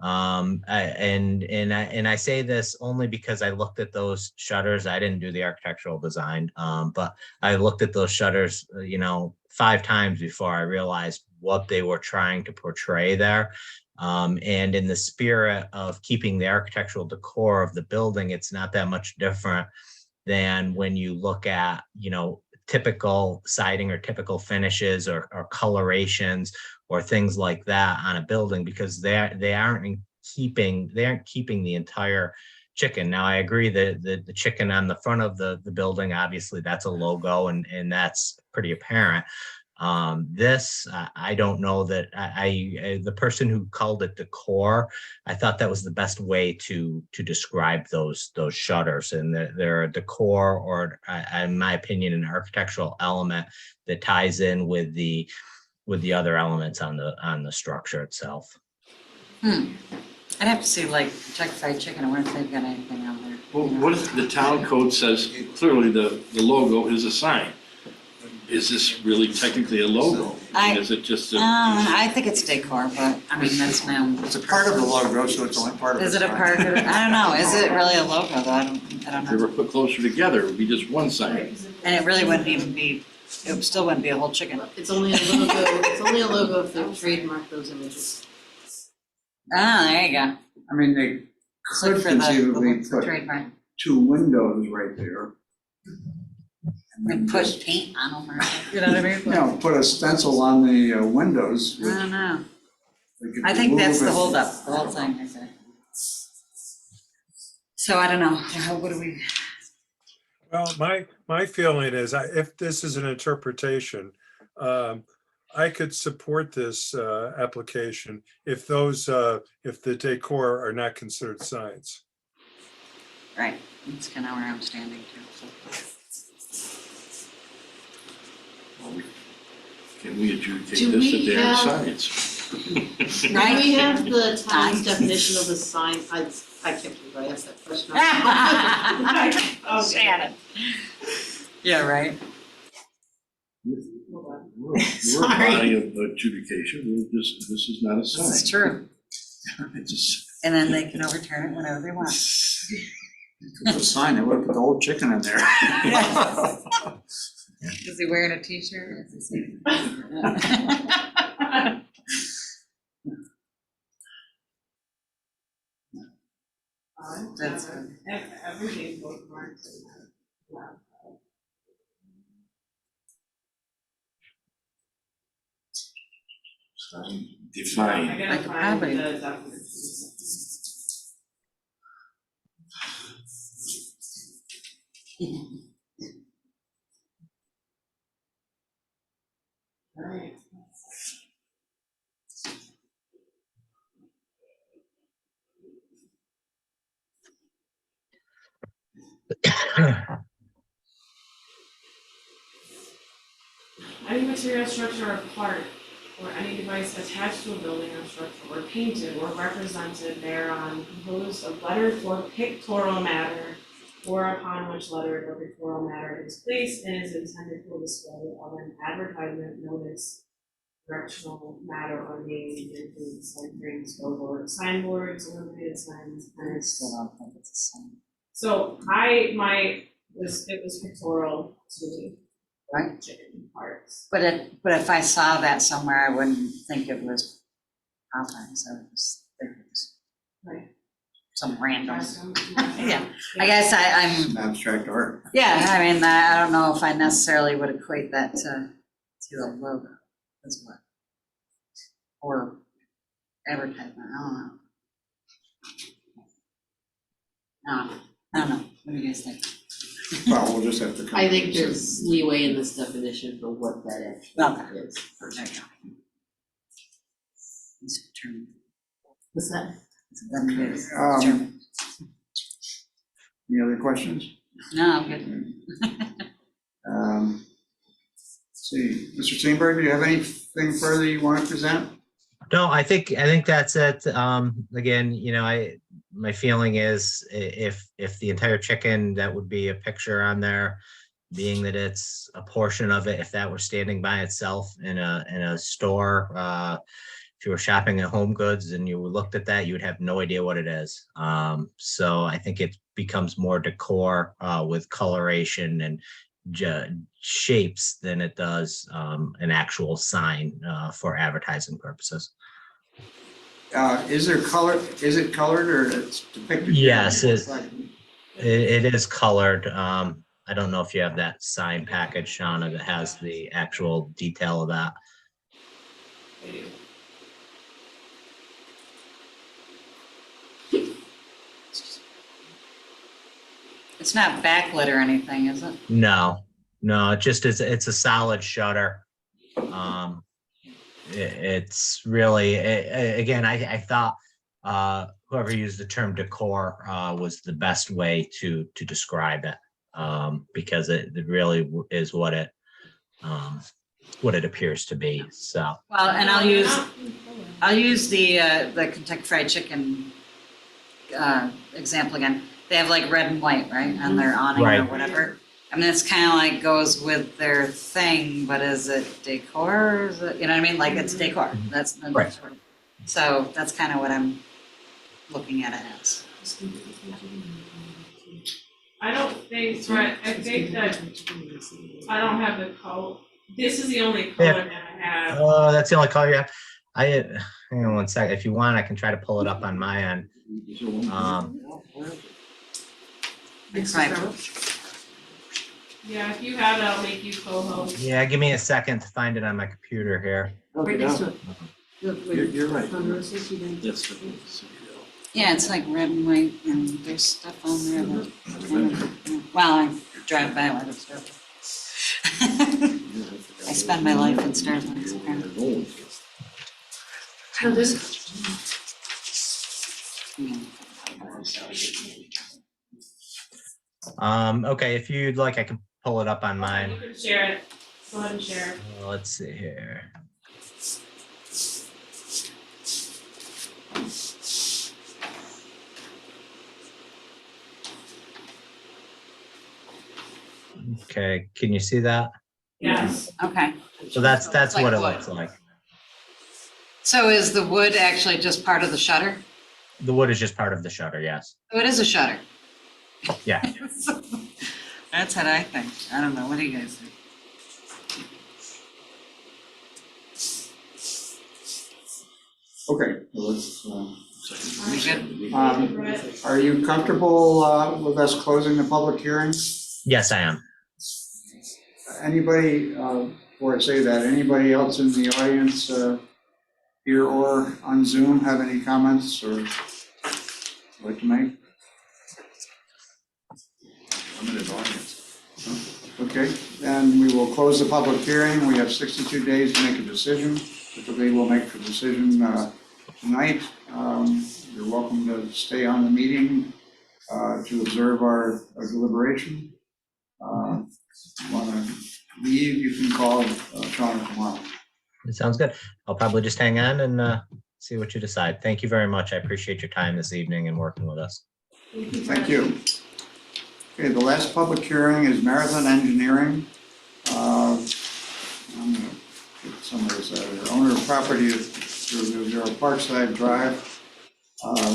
And I say this only because I looked at those shutters. I didn't do the architectural design, but I looked at those shutters, 5 times before I realized what they were trying to portray there. And in the spirit of keeping the architectural decor of the building, it's not that much different than when you look at, typical siding or typical finishes or colorations or things like that on a building, because they aren't keeping the entire chicken. Now, I agree that the chicken on the front of the building, obviously that's a logo and that's pretty apparent. This, I don't know that the person who called it decor, I thought that was the best way to describe those shutters, and they're a decor, or in my opinion, an architectural element that ties in with the other elements on the structure itself. I'd have to see like Kentucky Fried Chicken, I wonder if they've got anything on there. Well, what if the town code says clearly the logo is a sign? Is this really technically a logo? Is it just a? I think it's decor, but I mean, that's my own. It's a part of the logo, so it's only part of the Is it a sign. part of it? I don't know, is it really a logo though? I don't If they know. were put closer together, it would be just one sign. And it really wouldn't even be, it still wouldn't be a whole chicken. It's only a logo if they've trademarked those images. Ah, there you go. I mean, they Look could for the conceivably put trademark. 2 windows right there. And put paint on them or, you know what I mean? Put a stencil on the windows, I which don't know. they could I think that's the remove it. holdup, the whole thing, I think. So I don't know, what do we, Well, my feeling is, if this is an interpretation, I could support this application if if the decor are not considered signs. right, that's kind of where I'm standing too. Can we adjudicate Do this we a damn have- science? Do we have the town's definition of the sign? I can't believe I asked that question. Oh, Shannon. Yeah, right. We're a body of adjudication, this is not a This is sign. true. It's a s- And then they can overturn it whenever they want. It's a sign, they would have put the whole chicken in there. Is he wearing a t-shirt? That's good. everything bookmarked. Define. I gotta I could find probably- the definition. Right. Any material, structure, or part, or any device attached to a building or structure, or painted or represented thereon, composed of lettered or pictorial matter, or upon which lettered or pictorial matter is placed and is intended for display of an advertisement, notice, directional matter, or name, includes sign frames, billboards, signboards, illuminated signs, I pennants. still don't think it's the same. So it was pictorial to me. Right. Chicken parts. But if I saw that somewhere, I wouldn't think it was Popeyes, I would just think it was Right. some random. Yeah. Yeah, I guess I'm, Abstract art. yeah, I mean, I don't know if I necessarily would equate that to a logo as well. Or advertisement, I don't know. No, I don't know, what do you guys think? Well, we'll just have to. come I to think a decision. there's leeway in this definition for what that actually is. There you go. It's determined. What's that? It's Um, determined. Any other questions? No, I'm good. Let's see, Mr. Steenberg, do you have anything further you want to present? No, I think that's it. Again, my feeling is if the entire chicken, that would be a picture on there, being that it's a portion of it, if that were standing by itself in a store, if you were shopping at Home Goods and you looked at that, you would have no idea what it is. So I think it becomes more decor with coloration and shapes than it does an actual sign for advertising purposes. Is it colored or it's depicted? Yes, It's it is colored. I don't know if you have that sign package, Shauna, that has the actual detail of that. I do. It's not backlit or anything, is it? No, it just is, it's a solid shutter. It's really, again, I thought whoever used the term decor was the best way to describe it, because it really is what it appears to be. So Well, and I'll use the Kentucky Fried Chicken example again. They have like red and white, right, on their awning or Right. whatever. I mean, it's kind of like goes with their thing, but is it decor? Or is it, you know what I mean? Like it's decor. That's Right. So that's kind of what I'm looking at it as. I don't think, right, I think that I don't have the color, this is the only color that I have. that's the only color you have. Hang on one sec. If you want, I can try to pull it up on my end. Right. Yeah, if you have it, I'll make you co-host. Yeah, give me a second to find it on my computer here. Right next to it. You're right. Yes. Yeah, it's like red and white, and there's stuff on there that, well, I drive by a lot of stuff. I spend my life in Starbucks, apparently. Okay, if you'd like, I can pull it up on You mine. can share it, go ahead and share it. Let's see here. Okay, can you see that? Yes, Okay, So that's like what it wood. looks like. so is the wood actually just part of the shutter? The wood is just part of the shutter, yes. Oh, it is a shutter. Yeah. That's what I think. I don't know, what do you guys think? Okay, well, let's, We good? Brett, are you comfortable with us closing the public hearing? Yes, I am. Anybody, before I say that, anybody else in the audience here or on Zoom have any comments or like to make? I'm in the audience. Okay, then we will close the public hearing. We have 62 days to make a decision. Typically, we'll make the decision tonight. You're welcome to stay on the meeting to observe our deliberation. If you want to leave, you can call Shauna tomorrow. It sounds good. I'll probably just hang on and see what you decide. Thank you very much. I appreciate your time this evening and working with us. Thank you. Okay, the last public hearing is Marathon Engineering. I'm going to get some of this out of here. Owner of property at 000 Parkside Drive,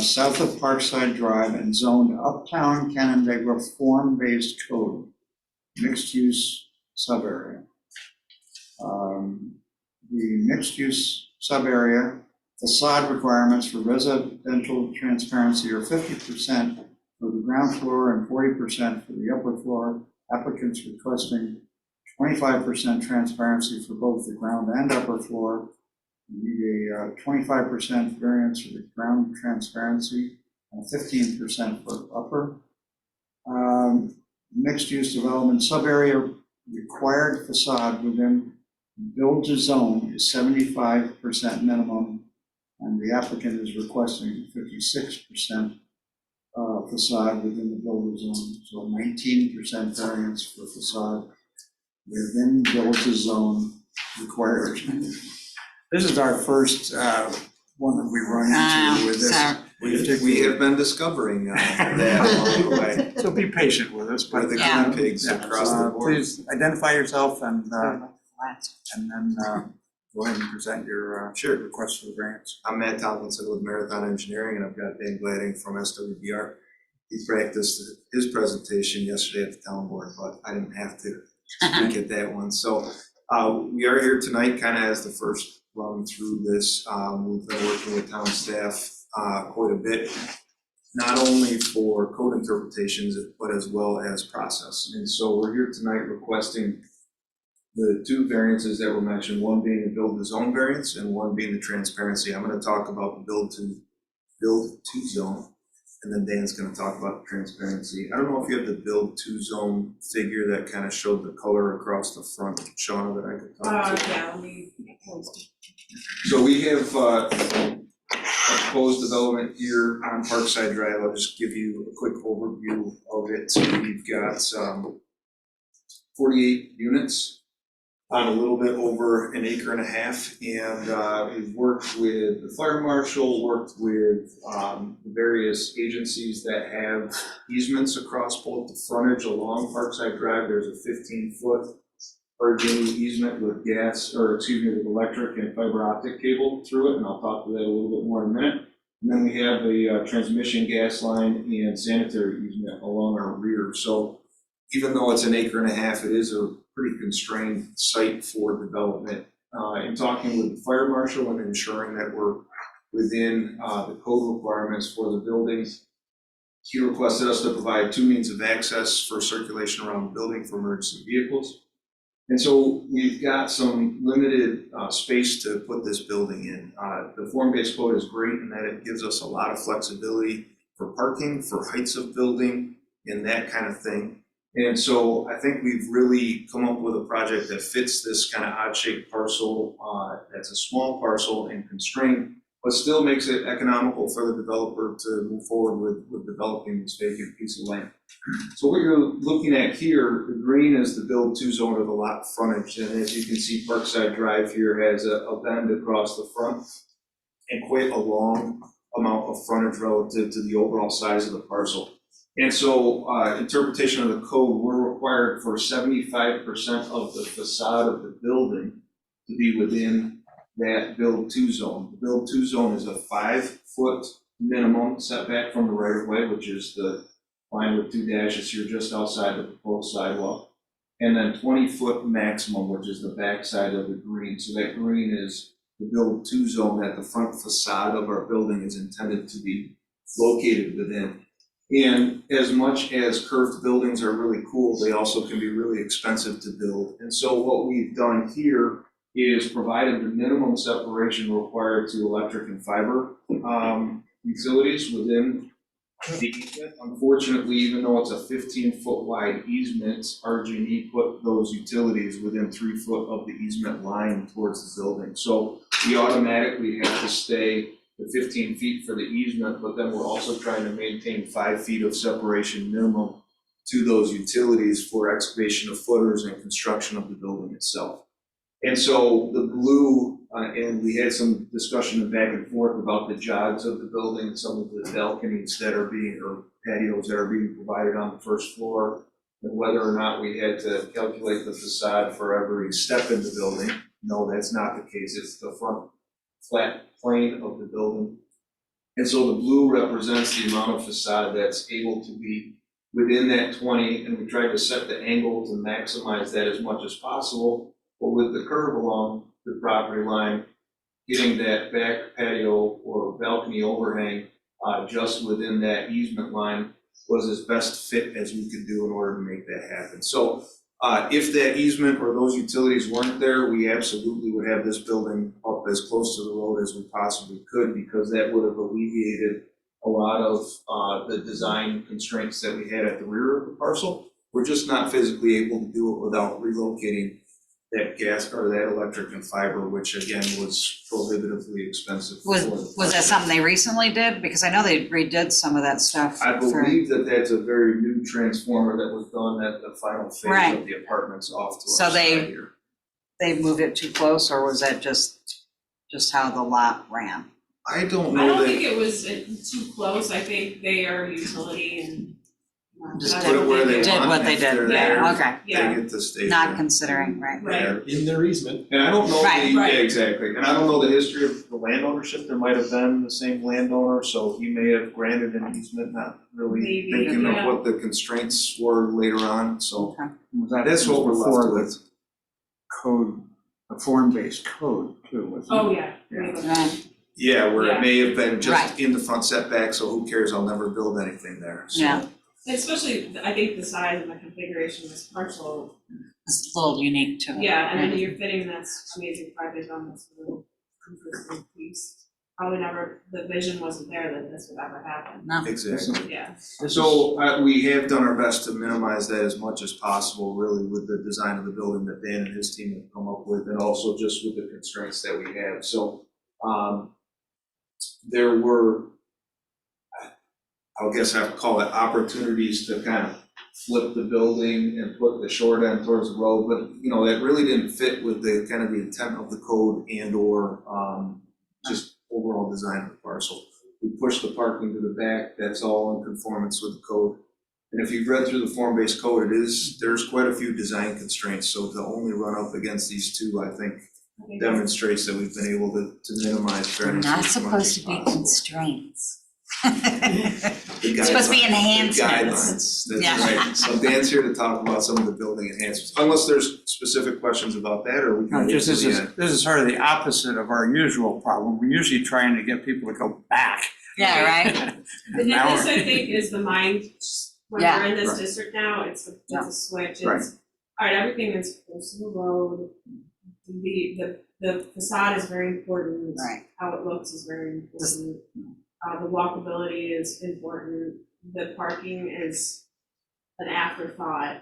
south of Parkside Drive and zoned Uptown Canandaigua form-based code, mixed-use sub-area. The mixed-use sub-area facade requirements for residential transparency are 50% for the ground floor and 40% for the upper floor. Applicants requesting 25% transparency for both the ground and upper floor. We need a 25% variance for the ground transparency and 15% for upper. Mixed-use development sub-area required facade within build to zone is 75% minimum, and the applicant is requesting 56% facade within the build to zone, so 19% variance for facade within build to zone required. This is our first one that we run into with this. We have been discovering that along the way. So be patient with us, but With the Yeah. guinea pigs across the board. please identify yourself and then go ahead and present your request for the variance. I'm Matt Tomlinson with Marathon Engineering, and I've got Dan Gladding from SWBR. He practiced his presentation yesterday at the town board, but I didn't have to speak at that one. So we are here tonight kind of as the first run through this. We've been working with town staff quite a bit, not only for code interpretations, but as well as process. And so we're here tonight requesting the two variances that were mentioned, one being the build to zone variance and one being the transparency. I'm going to talk about the build to zone, and then Dan's going to talk about the transparency. I don't know if you have the build to zone figure that kind of showed the color across the front, Shauna, that I could talk to. Yeah, let me post it. So we have a proposed development here on Parkside Drive. I'll just give you a quick overview of it. So we've got 48 units on a little bit over an acre and a half. And we've worked with the fire marshal, worked with the various agencies that have easements across both the frontage along Parkside Drive. There's a 15-foot RG easement with with electric and fiber optic cable through it, and I'll talk to that a little bit more in a minute. And then we have a transmission gas line and sanitary easement along our rear. So even though it's an acre and a half, it is a pretty constrained site for development. In talking with the fire marshal and ensuring that we're within the code requirements for the buildings, he requested us to provide two means of access for circulation around the building for emergency vehicles. And so we've got some limited space to put this building in. The form-based code is great in that it gives us a lot of flexibility for parking, for heights of building, and that kind of thing. And so I think we've really come up with a project that fits this kind of odd-shaped parcel. That's a small parcel and constrained, but still makes it economical for the developer to move forward with developing this vacant piece of land. So what you're looking at here, the green is the build to zone of the lot frontage. And as you can see, Parkside Drive here has a bend across the front and quite a long amount of frontage relative to the overall size of the parcel. And so interpretation of the code, we're required for 75% of the facade of the building to be within that build to zone. The build to zone is a 5-foot minimum setback from the right of way, which is the line with two dashes here just outside the proposed sidewalk. And then 20-foot maximum, which is the back side of the green. So that green is the build to zone that the front facade of our building is intended to be located within. And as much as curved buildings are really cool, they also can be really expensive to build. And so what we've done here is provided the minimum separation required to electric and fiber utilities within the easement. Unfortunately, even though it's a 15-foot wide easement, RG&E put those utilities within 3 foot of the easement line towards the building. So we automatically have to stay the 15 feet for the easement, but then we're also trying to maintain 5 feet of separation minimum to those utilities for excavation of footers and construction of the building itself. And so the blue, and we had some discussion back and forth about the jogs of the building and some of the balconies that are being, or patios that are being provided on the first floor, and whether or not we had to calculate the facade for every step in the building. No, that's not the case. It's the front flat plane of the building. And so the blue represents the amount of facade that's able to be within that 20, and we tried to set the angle to maximize that as much as possible. But with the curve along the property line, getting that back patio or balcony overhang just within that easement line was as best fit as we could do in order to make that happen. So if that easement or those utilities weren't there, we absolutely would have this building up as close to the road as we possibly could, because that would have alleviated a lot of the design constraints that we had at the rear of the parcel. We're just not physically able to do it without relocating that gas or that electric and fiber, which again was prohibitively expensive. Was that something they recently did? Because I know they redid some of that stuff. I for- believe that that's a very new transformer that was done at the final phase Right. of the apartments off to So our they- side here. They moved it too close, or was that just how the lot ran? I don't I know don't think that, it was too close, I think they are utility and. just I put it don't where think they Did want. what they If did, they're yeah, there, okay. Yeah. They get to stay Not there. considering, right? Right. They're in their easement. And I don't know Right. the, Right. yeah, exactly, and I don't know the history of the land ownership, there might have been the same landowner, so he may have granted an easement, not really Maybe, thinking yeah. of what the constraints were later on, so Okay. that's what we're Before left the with. code, a form-based code too, wasn't it? Oh, yeah. Right. Yeah, where Yeah. it may have been just Right. in the front setback, so who cares, I'll never build anything there, so. Yeah. Especially, I think the size and the configuration of this parcel, It's a little unique to it. yeah, and then right? you're fitting this amazing project on this little interesting piece. Probably never, the vision wasn't there that this would ever happen, No, Exactly. yeah. So we have done our best to minimize that as much as possible, really, with the design of the building that Dan and his team have come up with, and also just with the constraints that we have. So there were, I guess I have to call it opportunities to kind of flip the building and put the short end towards the road, but that really didn't fit with the kind of the intent of the code and or just overall design of the parcel. We pushed the parking to the back, that's all in conformance with the code. And if you've read through the form-based code, there's quite a few design constraints, so to only run up against these two, I think I think demonstrates that we've been able to minimize they're variance not as much supposed as to be possible. constraints. The It's supposed to be guidelines- enhancements. the Guidelines, Yeah. that's right. So Dan's here to talk about some of the building enhancements, unless there's specific questions about that, or we No, can get just to this the is, end. this is sort of the opposite of our usual problem. We're usually trying to get people to go back. Yeah, right? But Now this, we're- I think, is the mind, when Yeah. we're in this Right. district now, it's a switch, Right. it's, all right, everything is close to the road. The facade is very important. Right. How it looks is very important. The walkability is important. The parking is an afterthought,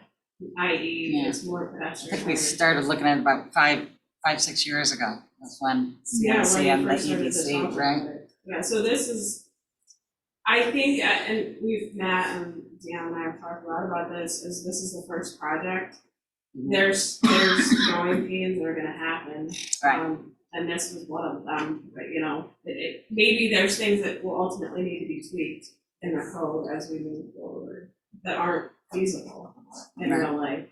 i.e. Yeah. it's more I pedestrian. think we started looking at it about 6 years ago. That's when Yeah, CNC when and you the first started to talk EDC, right? about it. Yeah, so this is, I think, and Matt and Dan and I have talked a lot about this, this is the first project. Mhm. There's growing pains that are gonna happen. Right. And this was one of them, but maybe there's things that will ultimately need to be tweaked in the code as we move forward that aren't feasible in Right. real life.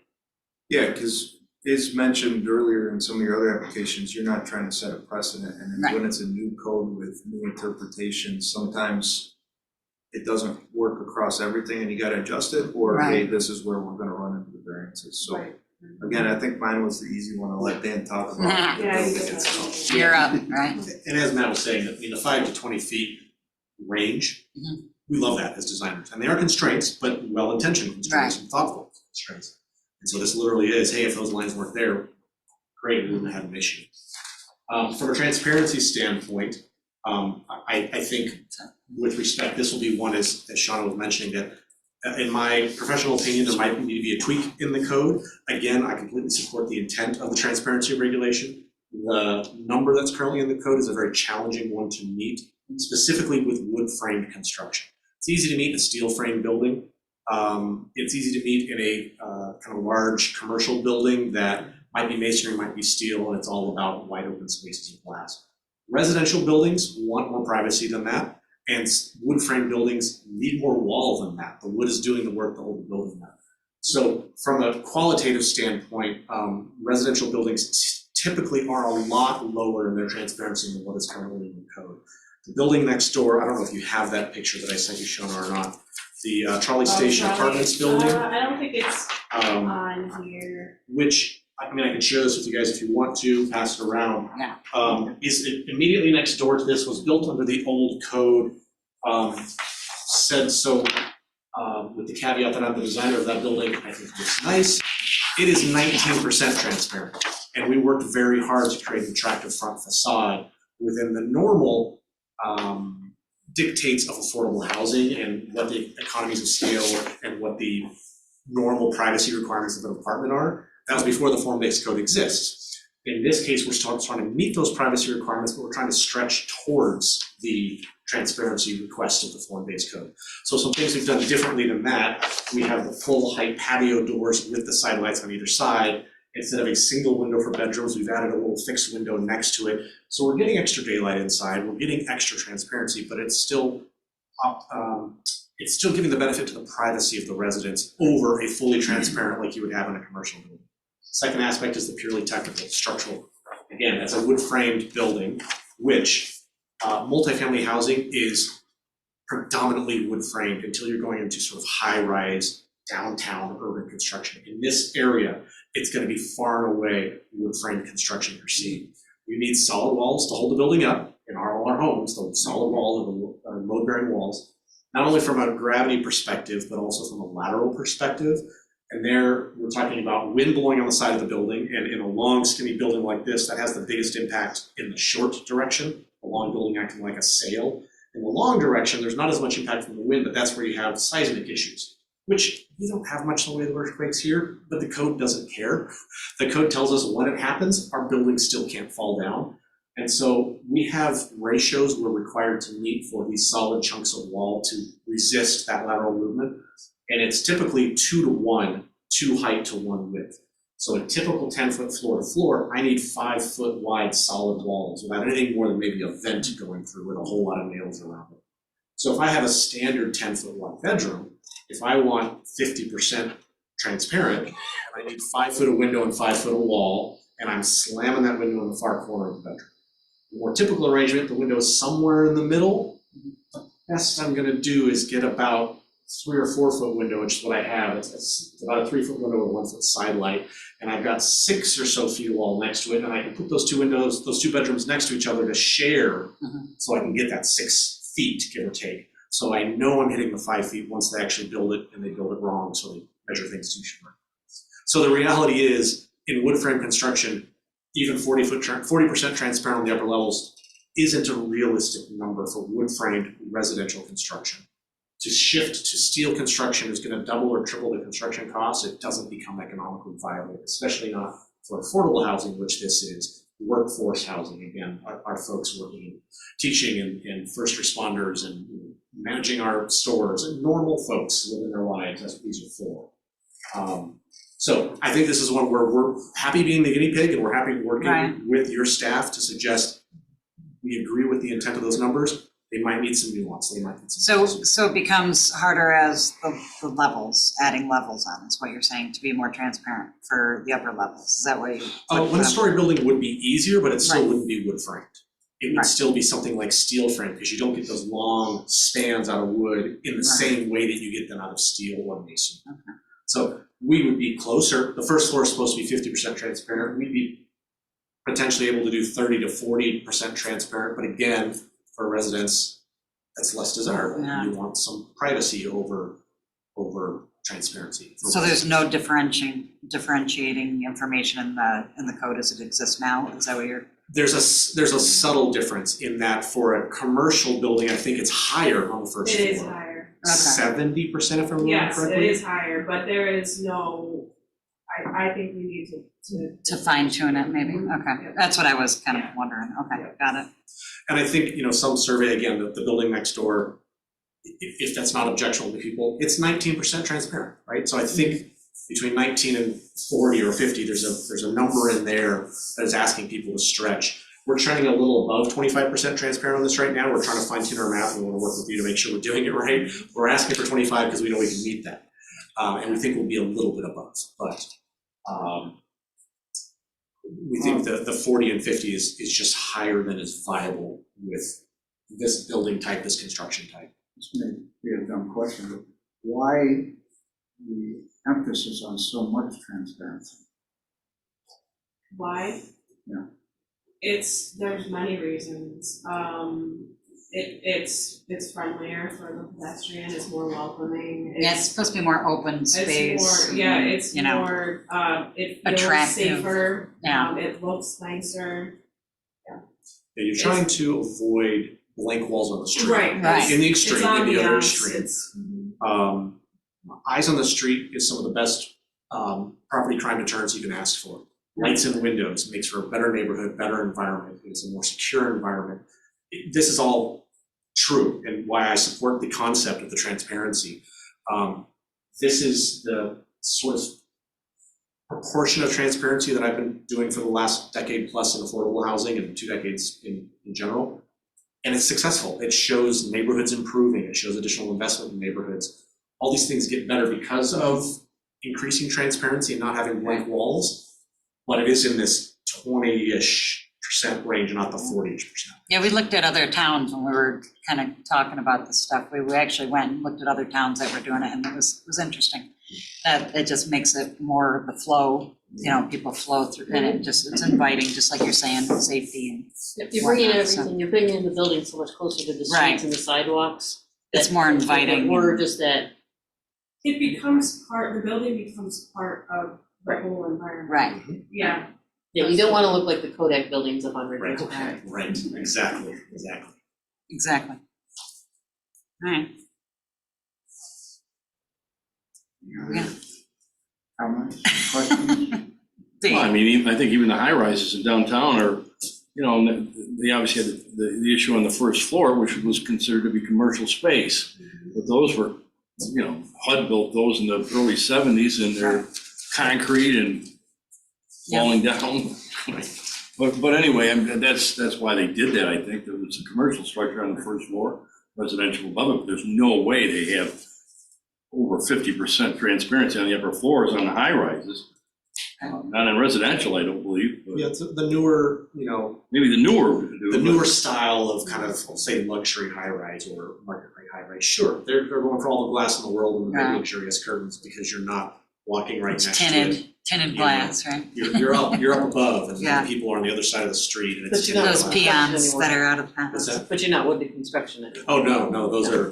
Yeah, because as mentioned earlier in some of your other applications, you're not trying to set a precedent, and then Right. when it's a new code with new interpretations, sometimes it doesn't work across everything and you gotta adjust it, or hey, Right. this is where we're gonna run into the variances, so. Right. Again, I think mine was the easy one, I'll let Dan talk about the Yeah, you building did itself. that. You're up, right? And as Matt was saying, the 5 to 20 feet range, Mhm. we love that as designers. And they are constraints, but well-intentioned constraints and thoughtful constraints. And so this literally is, hey, if those lines weren't there, great, we wouldn't have an issue. From a transparency standpoint, I think with respect, this will be one, as Shauna was mentioning, that in my professional opinion, there might need to be a tweak in the code. Again, I completely support the intent of the transparency regulation. The number that's currently in the code is a very challenging one to meet, specifically with wood framed construction. It's easy to meet in a steel frame building. It's easy to meet in a kind of large commercial building that might be masonry, might be steel, and it's all about wide open spaces of glass. Residential buildings want more privacy than that. And wood frame buildings need more wall than that. The wood is doing the work to hold the building up. So from a qualitative standpoint, residential buildings typically are a lot lower in their transparency than what is currently in the code. The building next door, I don't know if you have that picture that I sent you, Shona, or not. The Trolley Station Apartments building, I don't think it's um, on here. which I mean, I can share this with you guys if you want to, pass it around. Yeah. Is immediately next door to this was built under the old code, said so, with the caveat that I'm the designer of that building, I think it's nice. It is 19% transparent, and we worked very hard to create an attractive front facade within the normal dictates of affordable housing and what the economies of scale and what the normal privacy requirements of an apartment are. That was before the form-based code exists. In this case, we're still trying to meet those privacy requirements, but we're trying to stretch towards the transparency request of the form-based code. So some things we've done differently than that, we have the full height patio doors with the side lights on either side. Instead of a single window for bedrooms, we've added a little fixed window next to it. So we're getting extra daylight inside, we're getting extra transparency, but it's still giving the benefit to the privacy of the residents over a fully transparent like you would have in a commercial building. Second aspect is the purely technical, structural. Again, that's a wood-framed building, which multifamily housing is predominantly wood-framed until you're going into sort of high-rise downtown urban construction. In this area, it's going to be far and away wood-framed construction you're seeing. You need solid walls to hold the building up in all our homes, the solid wall and the load-bearing walls, not only from a gravity perspective, but also from a lateral perspective. And there, we're talking about wind blowing on the side of the building, and in a long, skinny building like this, that has the biggest impact in the short direction, the long building acting like a sail. In the long direction, there's not as much impact from the wind, but that's where you have seismic issues, which we don't have much in the way of earthquakes here, but the code doesn't care. The code tells us when it happens, our buildings still can't fall down. And so we have ratios we're required to meet for these solid chunks of wall to resist that lateral movement. And it's typically 2 to 1, 2 height to 1 width. So a typical 10-foot floor to floor, I need 5-foot wide solid walls without anything more than maybe a vent going through with a whole lot of nails around it. So if I have a standard 10-foot wide bedroom, if I want 50% transparent, I need 5 foot of window and 5 foot of wall, and I'm slamming that window in the far corner of the bedroom. The more typical arrangement, the window is somewhere in the middle. The best I'm gonna do is get about 3 or 4 foot window, which is what I have. It's about a 3 foot window with 1 foot side light. And I've got 6 or so feet of wall next to it, and I can put those two windows, those two bedrooms next to each other to share, so I can get that 6 feet, give or take. So I know I'm hitting the 5 feet once they actually build it, and they build it wrong, so they measure things too short. So the reality is, in wood frame construction, even 40% transparent on the upper levels isn't a realistic number for wood framed residential construction. To shift to steel construction is going to double or triple the construction costs. It doesn't become economically viable, especially not for affordable housing, which this is. Workforce housing, again, our folks working in teaching and first responders and managing our stores, and normal folks living their lives, that's what these are for. So I think this is one where we're happy being the guinea pig, and we're happy working with your staff to suggest we agree with the intent of those numbers. They might need some nuance, they might need some. So it becomes harder as the levels, adding levels on, is what you're saying, to be more transparent for the upper levels. Is that what you? One-story building would be easier, but it still wouldn't be wood framed. It would Right. still be something like steel frame, because you don't get those long spans out of wood in the same way that you get them out of steel or masonry. Okay. So we would be closer. The first floor is supposed to be 50% transparent. We'd be potentially able to do 30 to 40% transparent, but again, for residents, that's less desirable. Yeah. You want some privacy over transparency. So there's no differentiating information in the code as it exists now? Is that what you're? There's a subtle difference in that for a commercial building, I think it's higher on the first floor. It is higher. 70% if I remember Yes, correctly. it is higher, but there is no, I think we need To fine tune it, maybe, okay, that's what I was kind of wondering, okay, got it. And I think, some survey, again, the building next door, if that's not objectionable to people, it's 19% transparent, right? So I think between 19 and 40 or 50, there's a number in there that is asking people to stretch. We're trending a little above 25% transparent on this right now. We're trying to fine tune our math, and we want to work with you to make sure we're doing it right. We're asking for 25 because we know we can meet that. And we think we'll be a little bit above, but we think that the 40 and 50 is just higher than is viable with this building type, this construction type. This may be a dumb question, but why the emphasis on so much transparency? Why? Yeah. There's many reasons. It's friendlier for the pedestrian, it's more welcoming. Yeah, it's supposed to be more open space. It's more, yeah, it's you know, more, it feels attractive. safer, Yeah. It looks nicer. Yeah, you're trying to avoid blank walls on the street. Right. Right. In the It's extreme, in the other ambiance, extreme. it's, Eyes on the street is some of the best property crime deterrents you can ask for. Lights in windows makes for a better neighborhood, better environment, it's a more secure environment. This is all true and why I support the concept of the transparency. This is the sort of proportion of transparency that I've been doing for the last decade plus in affordable housing and 2 decades in general. And it's successful. It shows neighborhoods improving. It shows additional investment in neighborhoods. All these things get better because of increasing transparency and not having blank walls. But it is in this 20-ish% range, not the 40-ish%. Yeah, we looked at other towns when we were kind of talking about this stuff. We actually went and looked at other towns that were doing it, and it was interesting. It just makes it more the flow, you know, people flow through, and it's inviting, just like you're saying, safety and. You're bringing whatnot, so everything, you're bringing the building so much closer to the Right. streets and the sidewalks. It's more inviting. Or just that, it becomes the building becomes part of the whole environment. Right. Yeah, yeah, you don't wanna look like the Kodak buildings up on Ridge. Right, exactly. Exactly. All right. Any other comments, questions? Well, I mean, I think even the high rises in downtown are, you know, they obviously had the issue on the first floor, which was considered to be commercial space. But those were, you know, HUD built those in the early 70s and they're concrete and falling down. But anyway, I mean, that's why they did that, I think. There was a commercial structure on the first floor, residential above it, but there's no way they have over 50% transparency on the upper floors on the high rises. Not in residential, I don't believe, but Yeah, it's the newer, you know, maybe the newer would do. the but- newer style of kind of, say, luxury high-rise or market rate high-rise, sure, they're going for all the glass in the world and the big Right. luxurious curtains because you're not walking right It's next to it. tinted glass, right? You're up above and Yeah. people are on the other side of the street and it's. But you're not Those allowed peons anymore. that are out of What's town. that? But you're not wood to construction anymore. Oh, no, those are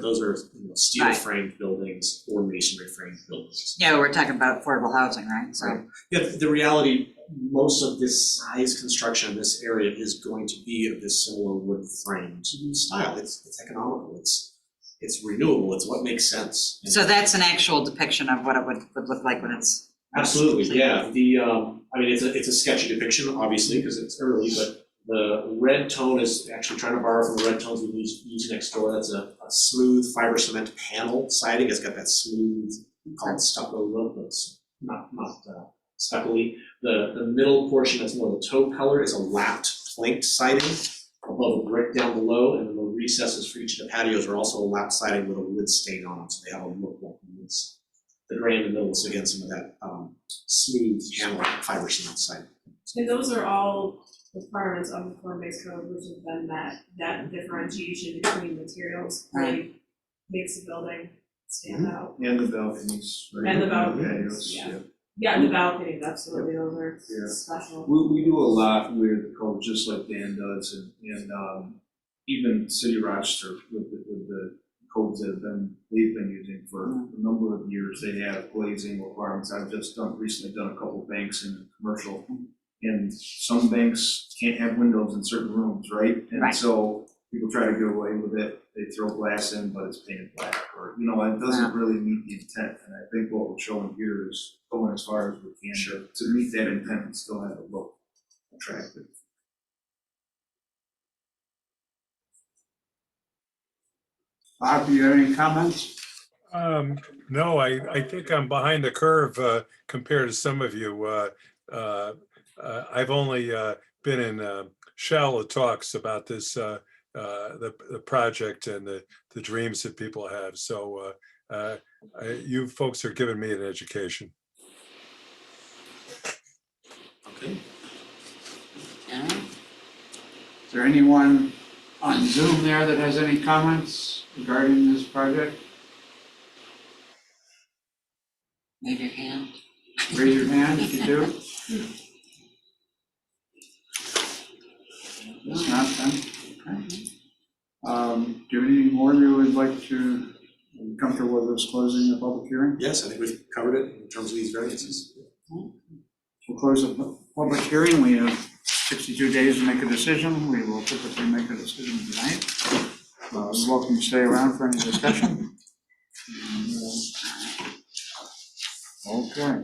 you know, steel Right. framed buildings or masonry framed buildings. Yeah, we're talking about affordable housing, right? So, Right. Yeah, the reality, most of this size construction in this area is going to be of this similar wood framed style. It's economical, it's renewable, it's what makes sense. so that's an actual depiction of what it would look like when it's. Absolutely, yeah. I mean, it's a sketchy depiction, obviously, because it's early, but the red tone is actually trying to borrow from the red tones we use next door. That's a smooth fiber cement panel siding. It's got that smooth, called stucco look, but it's not stucco-y. The middle portion that's more the taupe color is a lapped planked siding above a brick down below, and then the recesses for each of the patios are also a lapped siding with a wood stain on them, so they have a look like woods. The gray in the middle is again some of that smooth panel fiber cement siding. and those are all requirements of the form-based code, which have been that differentiation between materials really makes the building stand out. And the balconies. right? And the balconies, Patios, yeah. Yeah, and the balconies, absolutely, those are Yeah. special. We do a lot with the code, just like Dan does, and even City of Rochester with the codes that they've been using for a number of years. They have glazing requirements. I've just recently done a couple of banks in commercial. And some banks can't have windows in certain rooms, right? Right. And so people try to get away with it. They throw glass in, but it's painted black, or, you know, it doesn't really meet the intent. And I think what we're showing here is going as far as we can to meet that intent and still have it look attractive. Bob, do you have any comments? No, I think I'm behind the curve compared to some of you. I've only been in shallow talks about this, the project and the dreams that people have. So you folks are giving me an education. Okay. Is there anyone on Zoom there that has any comments regarding this project? Wave your hand. Raise your hand if you do. If not, then, okay. Do any more of you would like to, are you comfortable with us closing the public hearing? Yes, I think we've covered it in terms of these variances. We'll close the public hearing. We have 62 days to make a decision. We will typically make a decision tonight. You're welcome to stay around for any discussion. Okay.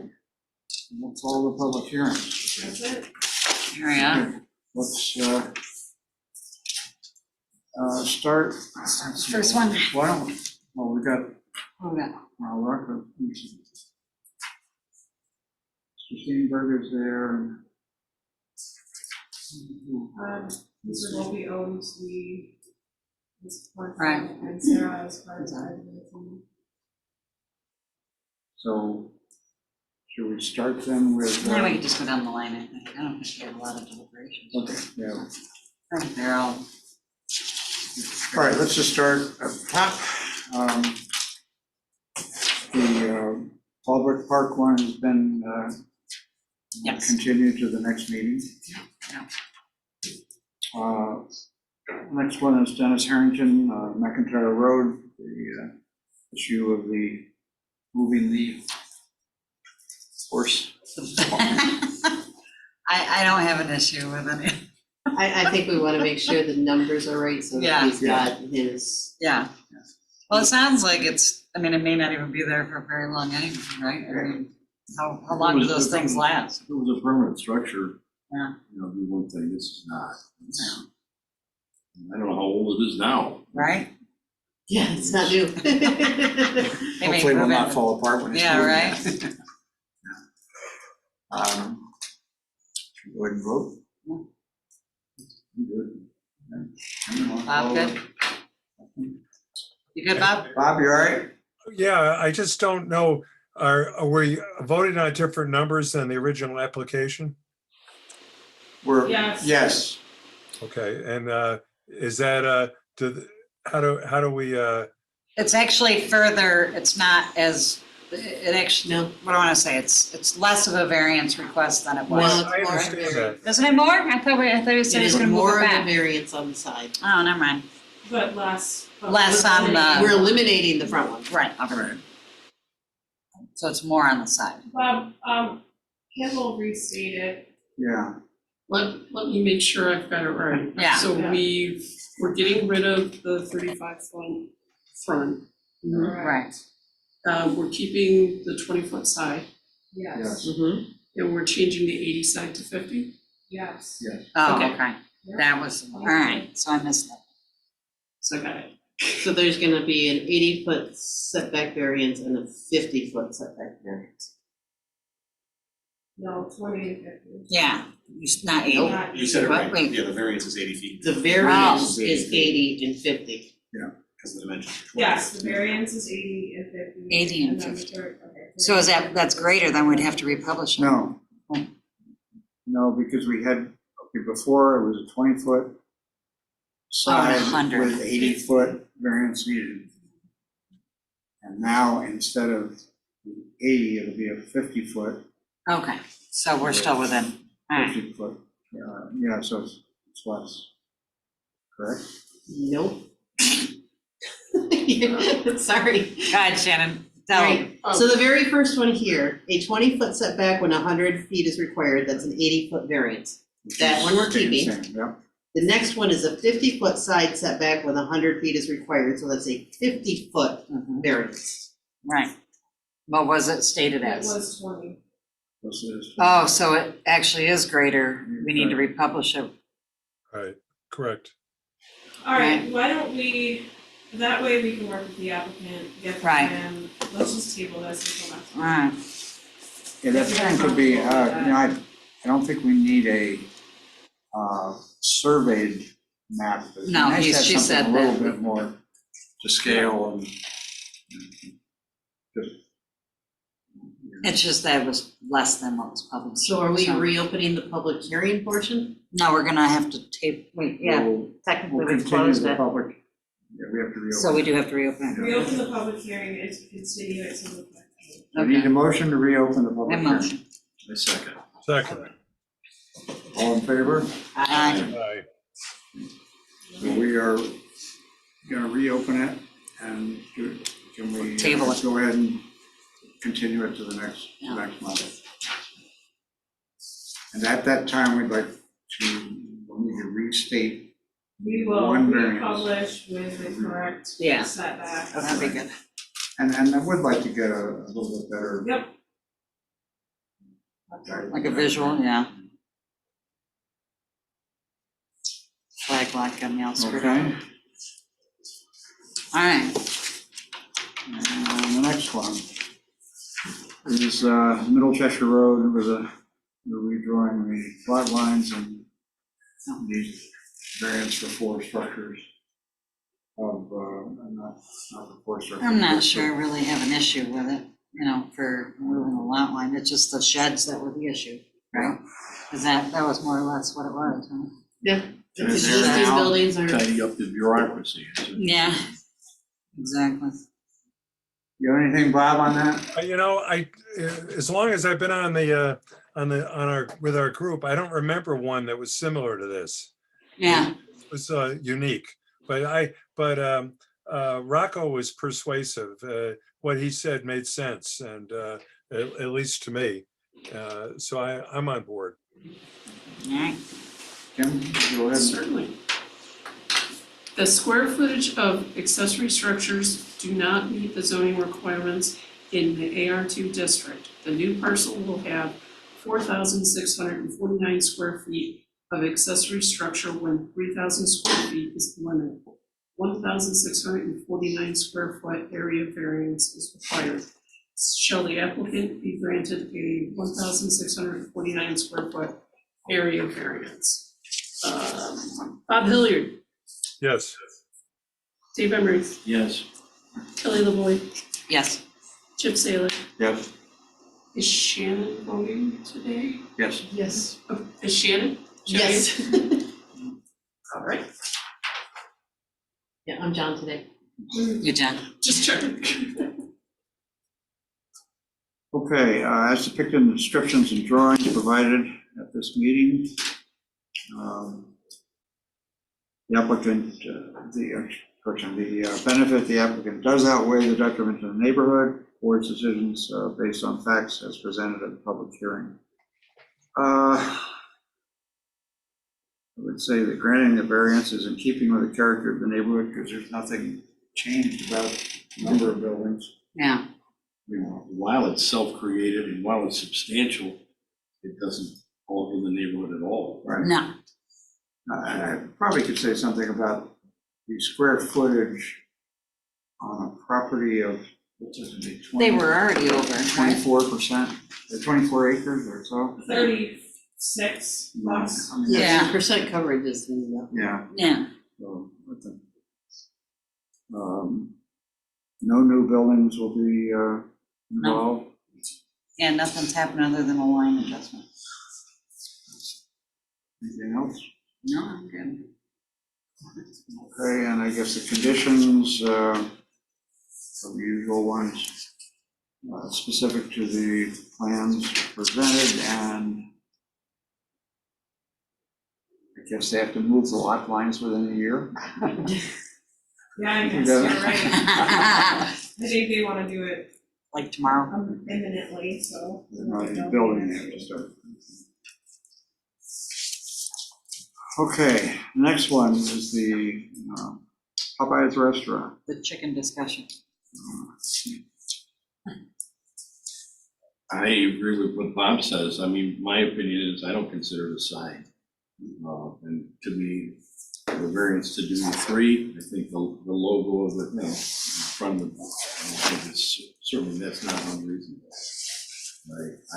That's all the public hearings. That's it. Here we are. Let's start. First one. Well, we got Oh, yeah. record. Mr. Steenberg is there. Mr. Volpe owns this part. Right. And Sarah is part of the. So should we start then with? Now we can just go down the line, I think. I don't think we have a lot of deliberations. Okay, yeah. I think they're all, All right, let's just start at the top. The Fallbrook Park one has been Yes. continued to the next meeting. Yeah. Next one is Dennis Harrington, McIntyre Road, the issue of the moving the horse. I don't have an issue with it. I think we wanna make sure the numbers are right, so Yeah. that he's got his, Yeah. Well, it sounds like it's, I mean, it may not even be there for very long anyway, right? I mean, how long do those things last? If it was a permanent structure. Yeah. You know, do one thing, this is not. I don't know how old it is now. Right? yeah, it's not new. They may Hopefully will move not it. fall apart when it's. Yeah, moved. right? Should we go ahead and vote? Good. Bob, good? You good, Bob? Bob, you all right? Yeah, I just don't know, are we voting on different numbers than the original application? Yes. Yes. Okay, and is that, how do we, It's actually further, it's not as, it actually, No. what do I want to say? It's less of a variance request than it was. Well, I it's more understand variance. that. Isn't it more? I thought you said he was It gonna is move more it of a back. variance on the side. Oh, never mind. But less. Less on the- We're eliminating the front one. Right, okay. So it's more on the side. Bob, Kim will restate it. Yeah. Let me make sure I've got it right. Yeah. So Yeah. we're getting rid of the 35-foot front. Right. We're keeping the 20-foot side, Yes, Mm-hmm. and we're changing the 80 side to 50. yes. Oh, Okay. okay. That was, all right, so I missed that. So I got it. So there's gonna be an 80-foot setback variance and a 50-foot setback variance. No, 20 and 50. Yeah, it's not 80. Not You said it What? right, Wait. yeah, the variance is 80 feet. The variance Oh. is 80 and 50. Because the dimensions are 20. Yes, the variance is 80 and 50. 80 and then the 50. third- okay, So is that's greater than we'd have to republish it? No. No, because we had, okay, before it was a 20-foot side 100. with 80-foot variance needed. And now, instead of 80, it'll be a 50-foot, Okay, so we're still within, all right. 50-foot. Yeah, so it's less. Correct? Nope. Sorry. Go ahead, Shannon. Tell Right, so the very first one here, a 20-foot setback when 100 feet is required, that's an 80-foot variance. That one we're Staying the keeping. same, Yep. The next one is a 50-foot side setback when 100 feet is required, so that's a 50-foot Mhm. variance. Right. What was it stated It as? was 20. This is- Oh, so it actually is greater. We need to republish it. right, correct. All right, why don't we, that way we can work with the applicant, get the Right. plan, let's just table this until next All time. right. Yeah, that plan could be, I don't think we need a surveyed map. It'd be No, nice to have she something said a little that. bit more to scale and just. It's just that it was less than what was published. So are we reopening the public hearing portion? No, we're gonna have to tape, wait, yeah, We'll technically we'll we continue closed the it, public, yeah, we have to reopen. so we do have to reopen it. Reopen the public hearing and continue it to the next. We need Okay. a motion to reopen the public A hearing. motion. A second. Second, All in favor? Aye. aye. So we are gonna reopen it and can we Table it. go ahead and continue it to the next Yeah. month? And at that time, we'd like to, we'll need to restate. We will One variance. republish with the correct Yeah. setback. That'd be good. And I would like to get a little bit better. Yep. Like a visual, yeah. Flag lot got me all screwed up. Okay, All right, and the next one is Middle Cheshire Road with we're redrawing the lot lines and the variance for 4 structures of, not the 4 structures. I'm not sure I really have an issue with it, you know, for moving the lot line. It's just the sheds that were the issue, right? Because that was more or less what it was, huh? Yeah. And It's there just these now. buildings are. Tidy up the bureaucracy. Yeah. Exactly. You have anything, Bob, on that? You know, as long as I've been on with our group, I don't remember one that was similar to this. Yeah, It was unique, but Rocco was persuasive. What he said made sense, and at least to me. So I'm on board. all right. Kim, go ahead. Certainly. The square footage of accessory structures do not meet the zoning requirements in the AR2 district. The new parcel will have 4,649 square feet of accessory structure when 3,000 square feet is the limit. 1,649 square foot area variance is required. Shall the applicant be granted a 1,649 square foot area variance? Bob Hilliard, Yes. Dave Emery, Yes. Kelly LaVoy, Yes. Chip Saylor. Yes, Is Shannon voting today? yes. Yes. Oh, is Shannon? Yes. All right, Yeah, I'm John today. You, John. just checking. Okay, as depicted in the descriptions and drawings provided at this meeting, the applicant, the benefit the applicant does outweigh the detriment to the neighborhood. Board's decisions based on facts as presented at the public hearing. I would say that granting the variance is in keeping with the character of the neighborhood because there's nothing changed about the number of buildings. Yeah, You know, while it's self-created and while it's substantial, it doesn't alter the neighborhood at all. Right. no, I probably could say something about the square footage on a property of, what does it be? they were already over, right? 24%, 24 acres or so? 36 plus. I mean, Yeah. Percent coverage is, Yeah. Yeah, So, no new buildings will be involved. yeah, nothing's happened other than a line adjustment. Anything else? No, I'm good. Okay, and I guess the conditions, the usual ones, specific to the plans presented, and I guess they have to move the lot lines within a year. Yeah, I guess Yeah. you're right. I think they wanna do it Like tomorrow. imminently, so. They're not even building yet to start. Okay, next one is the Popeye's Restaurant. The chicken discussion. I agree with what Bob says. I mean, my opinion is I don't consider it a sign. And to me, the variance to do 3, I think the logo of it, you know, in front of it, I think it's certainly that's not unreasonable.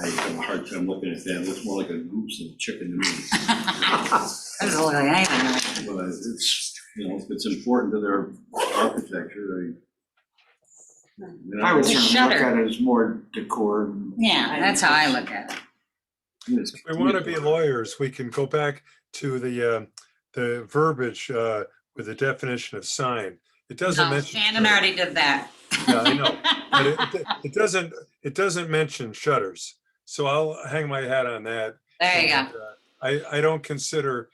I have a hard time looking at that. It looks more like a goose than a chicken to me. That doesn't look like anything. But it's, you know, if it's important to their architecture, I would The certainly look shutter. at it as more decor. Yeah, that's how I look at it. If we want to be lawyers, we can go back to the verbiage with the definition of sign. It doesn't No, mention. Shannon already did that. Yeah, I know, but it doesn't mention shutters. So I'll hang my hat on that. There you go. And, I don't consider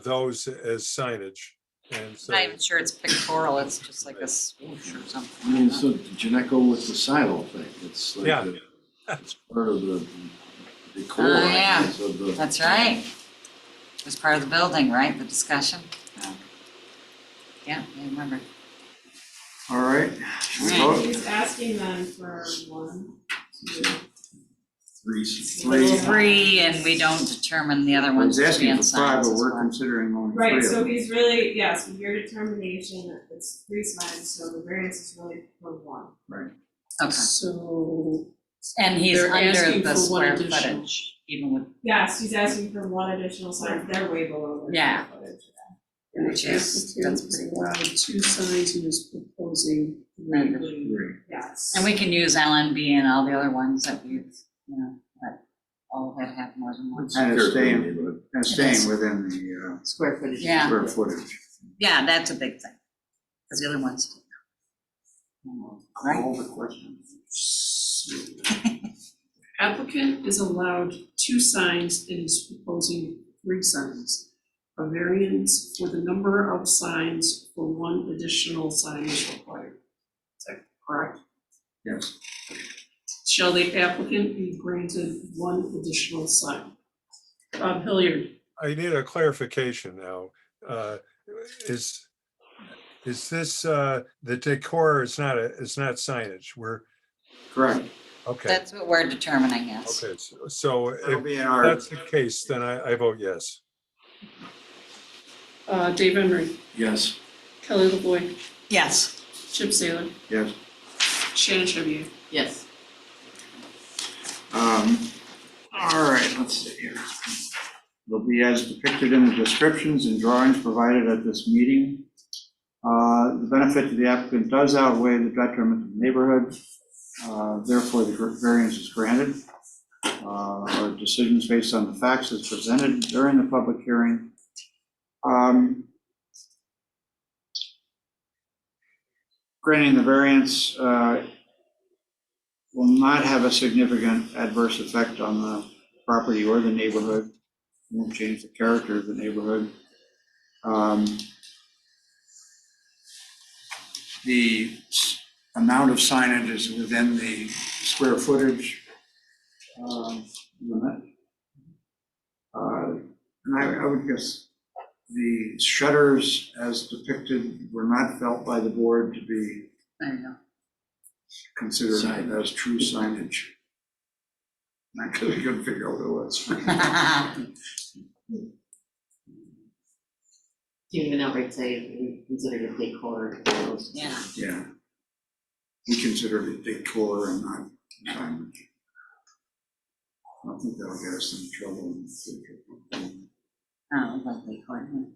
those as signage. And so, I'm sure it's pictorial, it's just like a swoosh or I something. mean, so Janeco with the silo thing, it's like, Yeah. it's part of the decor, Oh, I yeah. guess, of the. That's right. It was part of the building, right, the discussion? Yeah, I remember. All right. Should we vote? He's asking them for 1, 2, Three. 3, and we don't determine the other I ones was to be asking in for 5, signs but as we're well. considering only 3 Right, of so them. he's really, yes, with your determination, it's 3 signs, so the variance is really for 1. Okay, So, and he's They're under asking the for one square additional. footage, even with, Yes, he's asking for 1 additional sign, they're way below their Yeah. square footage. and the Which is- applicant that's pretty allowed 2 signs and is proposing 3. Yes. and we can use LNB and all the other ones that we've, that all have had more than one. And it's staying, Neighborhood. and staying within the Square footage. Yeah. square footage. Yeah, that's a big thing, because the other ones. Right. All the questions. Applicant is allowed 2 signs and is proposing 3 signs. A variance for the number of signs for 1 additional sign is required. Is that correct? Yes. Shall the applicant be granted 1 additional sign? Bob Hilliard, I need a clarification now. Is this, the decor is not signage? We're, Correct. okay, That's what we're determining, yes. okay. So That'll if be in our, that's the case, then I vote yes. Dave Emery, Yes, Kelly LaVoy, Yes, Chip Saylor, yes. Shannon Chauvier. Yes. All right, let's see here. Will be as depicted in the descriptions and drawings provided at this meeting. The benefit to the applicant does outweigh the detriment to the neighborhood. Therefore, the variance is granted. Our decisions based on the facts as presented during the public hearing. Granting the variance will not have a significant adverse effect on the property or the neighborhood. Won't change the character of the neighborhood. The amount of signage is within the square footage limit. And I would guess the shutters as depicted were not felt by the board to be there you go. considered as true signage. Not because we couldn't figure out what it was. You can even outright say we consider it decor. Yeah, Yeah. We considered it decor and not signage. I don't think that'll get us in trouble in the future. lovely, Courtney.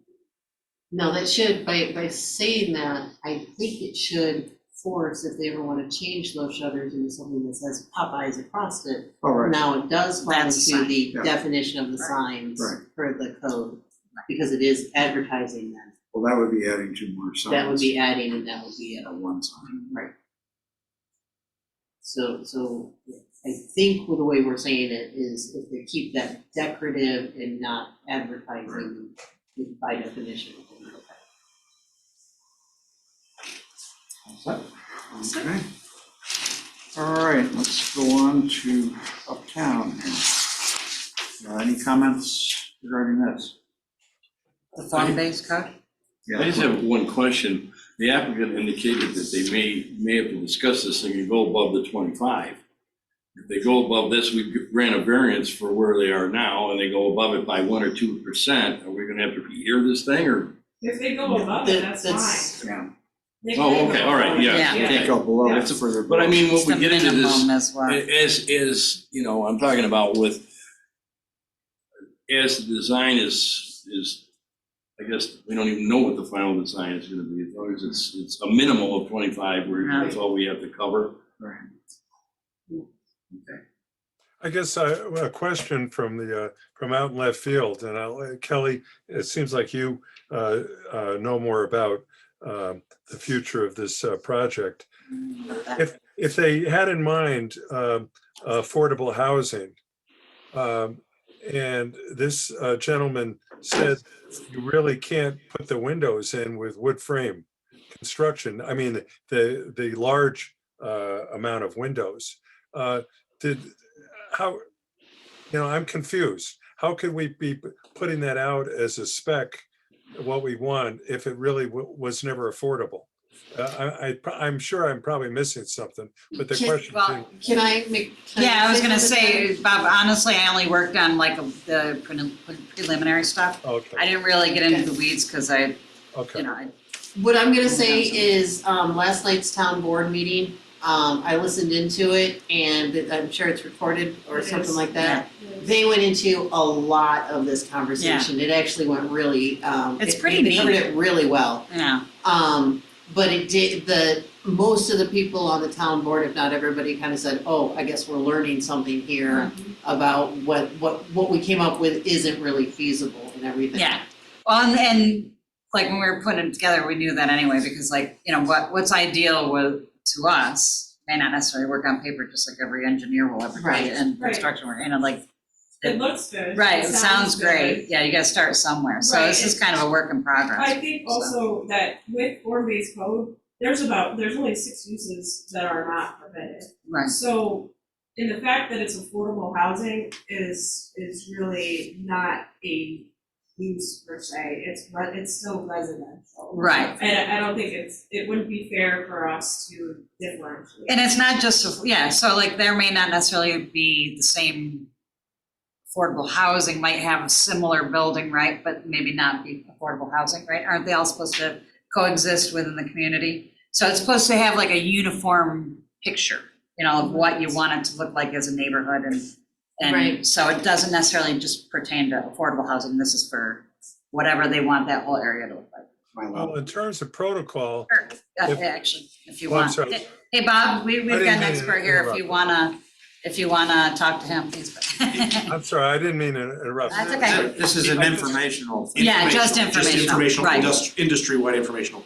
No, that should, by saying that, I think it should force, if they ever want to change those shutters into something that says Popeyes across it. All right, Now it does fall That's a into sign. the Yeah. definition of the Right. signs Right. for the code, because it is advertising then. well, that would be adding 2 more signs. That would be adding and that would be it. One sign. Right. So I think with the way we're saying it is if they keep that decorative and not advertising by definition. Okay. All right, let's go on to Uptown. Any comments regarding this? The form-based code? I just have one question. The applicant indicated that they may have to discuss this, they can go above the 25. If they go above this, we grant a variance for where they are now, and they go above it by 1 or 2%, are we gonna have to rehear this thing, or? If they go above it, that's fine. Yeah. They Oh, can okay, go all right, above it, yeah, Yeah. Can't go below, Yeah. it's further. But I mean, It's when the we get into this, minimum as well. as, I'm talking about with, as the design is, I guess, we don't even know what the final design is gonna be, as long as it's a minimum of 25, where that's all we have to cover. Right. I guess a question from out in left field, and Kelly, it seems like you know more about the future of this project. If they had in mind affordable housing, And this gentleman said you really can't put the windows in with wood frame construction. I mean, the large amount of windows. Did, how, I'm confused. How could we be putting that out as a spec, what we want, if it really was never affordable? I'm sure I'm probably missing something, but the question. Can I make? Yeah, I was gonna something? say, Bob, honestly, I only worked on like the preliminary stuff. I Okay, didn't really get into the weeds because I, okay. What I'm gonna say is, last night's town board meeting, I listened into it and I'm sure it's recorded or It something is. like that. They went into a lot of this conversation. It actually went really, It's it- pretty they covered neat. it really well. Yeah, But it did, most of the people on the town board, if not everybody, kind of said, oh, I guess we're learning something here about what we came up with isn't really feasible and everything. yeah. Well, and like when we were putting it together, we knew that anyway, because like, what's ideal to us may not necessarily work on paper, just like every engineer will ever do Right. in Right. construction work, like. It looks good. Right, it sounds good. great. Yeah, you gotta start somewhere. So Right, this is kind of a work in progress. I think also that with form-based code, there's only 6 uses that are not permitted. Right. So, in the fact that it's affordable housing is really not a use per se, it's still residential. Right. And I don't think it wouldn't be fair for us to differentiate. And it's not just, so like there may not necessarily be the same affordable housing, might have a similar building, right? But maybe not be affordable housing, right? Aren't they all supposed to coexist within the community? So it's supposed to have like a uniform picture, of what you want it to look like as a neighborhood and Right. so it doesn't necessarily just pertain to affordable housing. This is for whatever they want that whole area to look like. Well, in terms of protocol, Sure, If- actually, if you Oh, I'm want. sorry. Hey, Bob, we've didn't got an mean to expert here if you wanna talk to him, please. I'm sorry, I didn't mean to interrupt. That's okay. This is an informational. Yeah, just Informational, right. industry-wide informational.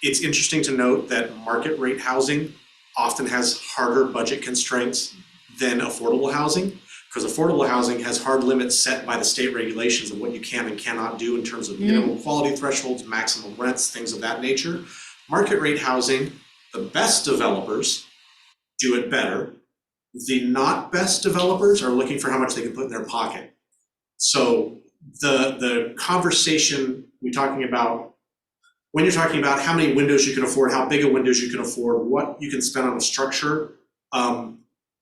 It's interesting to note that market rate housing often has harder budget constraints than affordable housing, because affordable housing has hard limits set by the state regulations of what you can and cannot do in terms of minimum quality thresholds, maximum rents, things of that nature. Market rate housing, the best developers do it better. The not best developers are looking for how much they can put in their pocket. So the conversation we're talking about, when you're talking about how many windows you can afford, how big of windows you can afford, what you can spend on a structure,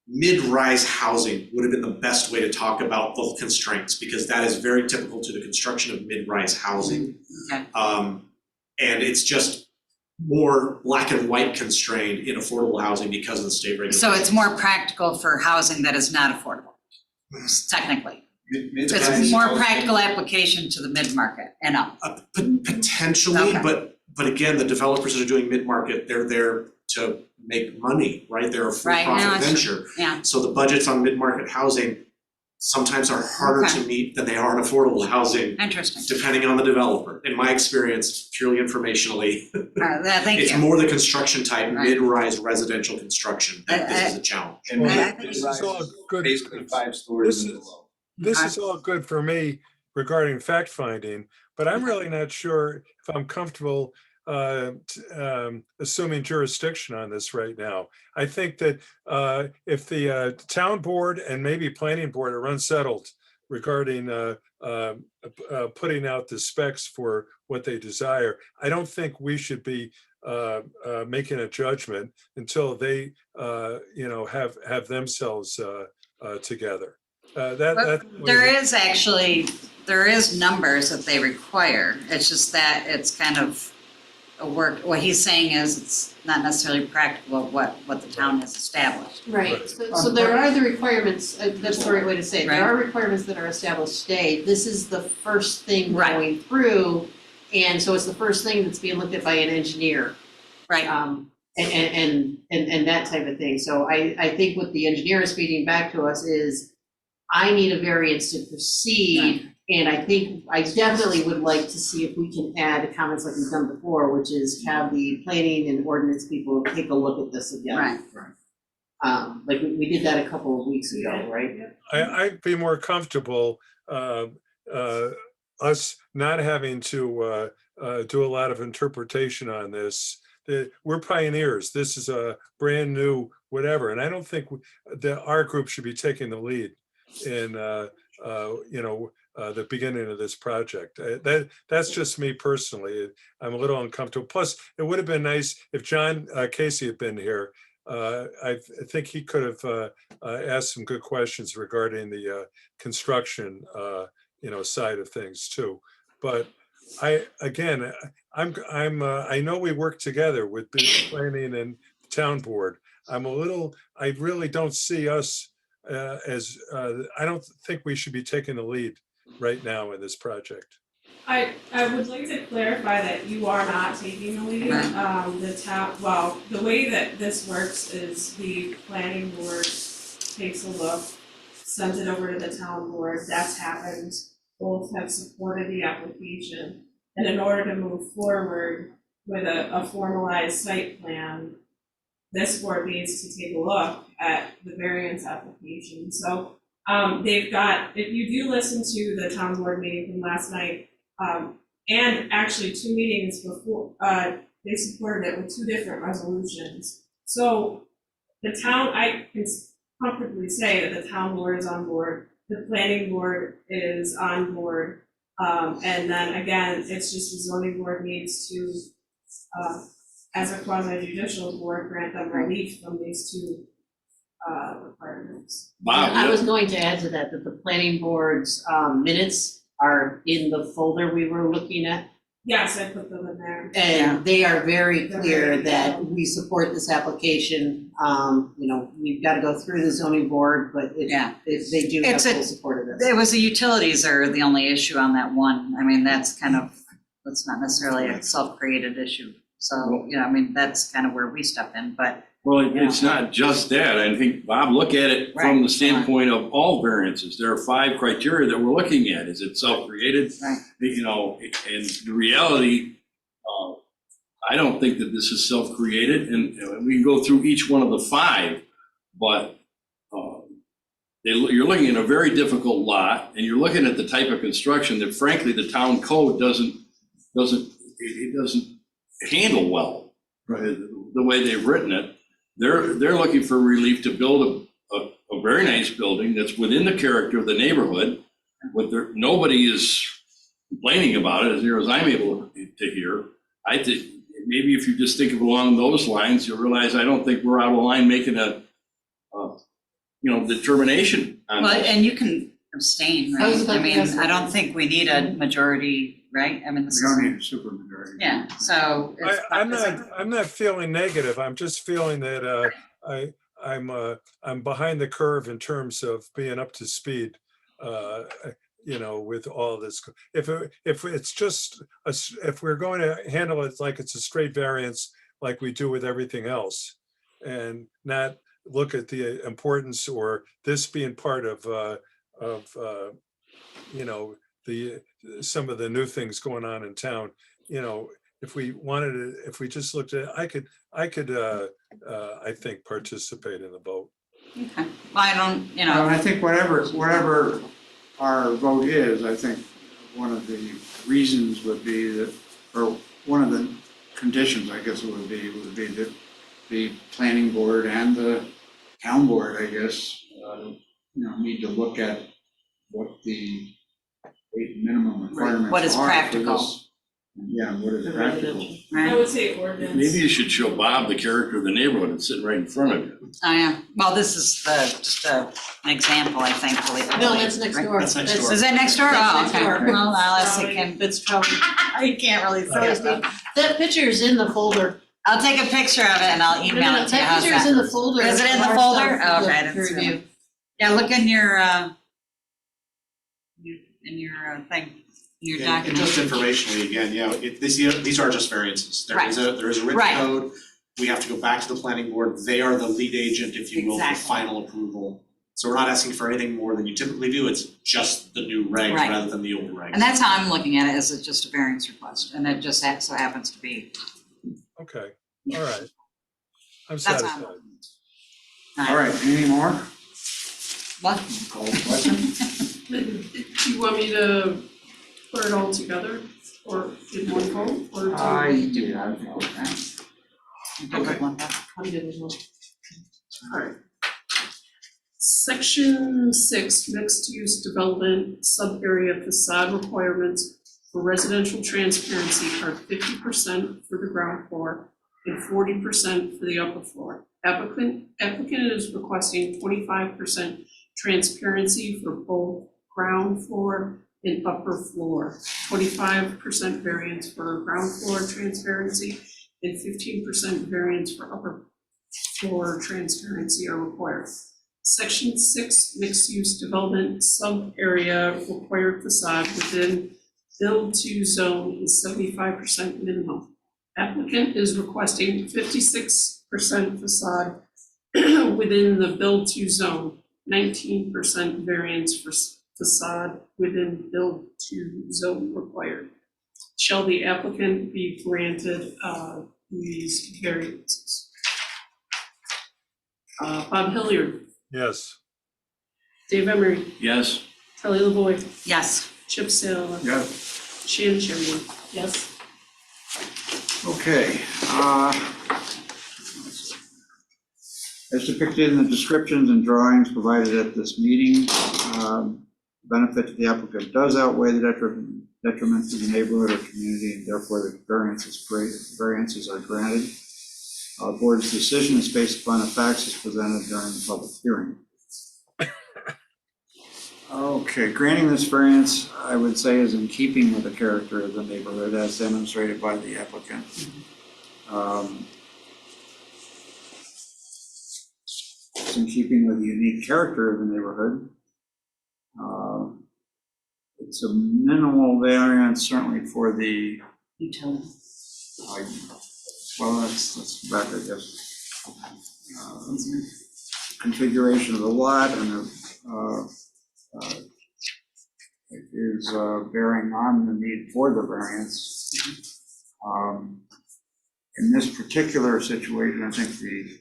mid-rise housing would have been the best way to talk about the constraints, because that is very typical to the construction of mid-rise housing. Okay. And it's just more black and white constrained in affordable housing because of the state regulations. So it's more practical for housing that is not affordable, technically. It's more practical application to the mid-market and up. Potentially, Okay. but again, the developers that are doing mid-market, they're there to make money, right? They're a Right, no, for-profit it's- venture. yeah. So the budgets on mid-market housing sometimes are harder Okay. to meet than they are in affordable housing, Interesting. depending on the developer. In my experience, purely informationally, Thank it's you. more the construction type, Right. mid-rise residential construction, that this is a challenge. And Well, I think this is all good. basically 5 stories This and is- below. This is all good for me regarding fact finding, but I'm really not sure if I'm comfortable assuming jurisdiction on this right now. I think that if the town board and maybe planning board are unsettled regarding putting out the specs for what they desire, I don't think we should be making a judgment until they have themselves together. There is numbers that they require. It's just that it's kind of a work, what he's saying is it's not necessarily practical of what the town has established. Right, so there are the requirements, that's the right way to say it, there Right. are requirements that are established today. This is the first thing Right. going through, and so it's the first thing that's being looked at by an engineer. Right. And that type of thing, so I think what the engineer is feeding back to us is, I need a variance to proceed, and I think, I definitely would like to see if we can add comments like we've done before, which is have the planning and ordinance people take a look at this again. Right. Like we did that a couple of weeks ago, right? I'd be more comfortable, us not having to, do a lot of interpretation on this. We're pioneers. This is a brand new whatever, and I don't think that our group should be taking the lead in, the beginning of this project. That's just me personally. I'm a little uncomfortable. Plus, it would have been nice if John Casey had been here. I think he could have asked some good questions regarding the construction, side of things too. But I know we work together with the planning and town board. I really don't see us I don't think we should be taking the lead right now in this project. I would like to clarify that you are not taking the lead. The way that this works is the planning board takes a look, sends it over to the town board. That's happened. Both have supported the application. And in order to move forward with a formalized site plan, this board needs to take a look at the variance application. So they've got, if you do listen to the town board meeting from last night, and actually 2 meetings before, they supported it with 2 different resolutions. So the town, I can comfortably say that the town board is on board, the planning board is on board, and then again, it's just the zoning board needs to, as a quasi-judicial board, grant them relief from these 2 requirements. Bob, I was going to add to that the planning board's minutes are in the folder we were looking at. Yes, I put them in there. And they are very They're clear very that detailed. we support this application. We've got to go through the zoning board, but if they do have It's a- full support of this. It was the utilities are the only issue on that one. I mean, that's not necessarily a self-created issue. So, that's kind of where we step in, but Well, it's not just that. I think, Bob, look at it from Right. the standpoint of all variances. There are 5 criteria that we're looking at. Is it self-created? Right. And the reality, I don't think that this is self-created, and we can go through each one of the 5, but you're looking at a very difficult lot, and you're looking at the type of construction that frankly, the town code doesn't handle well. Right. The way they've written it. They're looking for relief to build a very nice building that's within the character of the neighborhood, but nobody is complaining about it, as near as I'm able to hear. I think maybe if you just think of along those lines, you'll realize I don't think we're out of line making a determination on well, this. and you can abstain, I was right? I about to mean, ask I don't think we need a majority, right? I mean, We this don't is, need a supermajority. yeah, so. I'm not feeling negative. I'm just feeling that I'm behind the curve in terms of being up to speed. With all this. If it's just if we're going to handle it like it's a straight variance, like we do with everything else, and not look at the importance or this being part of some of the new things going on in town. If we just looked at it, I could I think participate in the vote. Okay, well, I don't, I think whatever our vote is, I think one of the reasons would be that, or one of the conditions, I guess it would be that the planning board and the town board, I guess, need to look at what the minimum requirements are. What is for practical. this. Yeah, what is practical. I right? would say ordinance. Maybe you should show Bob the character of the neighborhood that's sitting right in front of you. Oh, yeah, well, this is just an example, I think, believe it. No, that's next right? door. That's next door. Is that next door? That's Oh, next okay. door. Well, unless it can, That's probably, I can't really see it. that picture is in the folder. I'll take a picture of it and I'll email it to you. That How's picture is that? in the folder. Is it in the Our folder? stuff, Oh, okay, I the didn't see review. that. Yeah, look in your thing, your And document. just informationally, again, these are just variances. There is a written Right. code. We have to go back to the planning board. They are the lead agent, if you will, for Exactly. final approval. So we're not asking for anything more than you typically do. It's just the new regs Right. rather than the old regs. And that's how I'm looking at it, is it's just a variance request, and it just so happens to be. Okay, all right. I'm That's how I'm satisfied. looking. All right, any more? What? Call the question? Do you want me to put it all together or in one vote or? do- I Do that. Okay. I'm good with one. Alright. Section 6, mixed-use development sub-area facade requirements for residential transparency are 50% for the ground floor and 40% for the upper floor. Applicant is requesting 25% transparency for both ground floor and upper floor. 25% variance for ground floor transparency and 15% variance for upper floor transparency are required. Section 6, mixed-use development sub-area required facade within build-to zone is 75% minimum. Applicant is requesting 56% facade within the build-to zone, 19% variance for facade within build-to zone required. Shall the applicant be granted these variances? Bob Hilliard, Yes. Dave Emery, Yes, Kelly LaVoy, Yes. Chip Saylor, Yes. Shannon Sherman. Yes. Okay. As depicted in the descriptions and drawings provided at this meeting, benefit to the applicant does outweigh the detriment to the neighborhood or community, and therefore the variances are granted. Board's decision is based upon the facts as presented during the public hearing. Okay, granting this variance, I would say, is in keeping with the character of the neighborhood as demonstrated by the applicant. It's in keeping with the unique character of the neighborhood. It's a minimal variance, certainly for the, Utility. well, let's go back, I guess. Configuration of the lot and it is bearing on the need for the variance. In this particular situation, I think the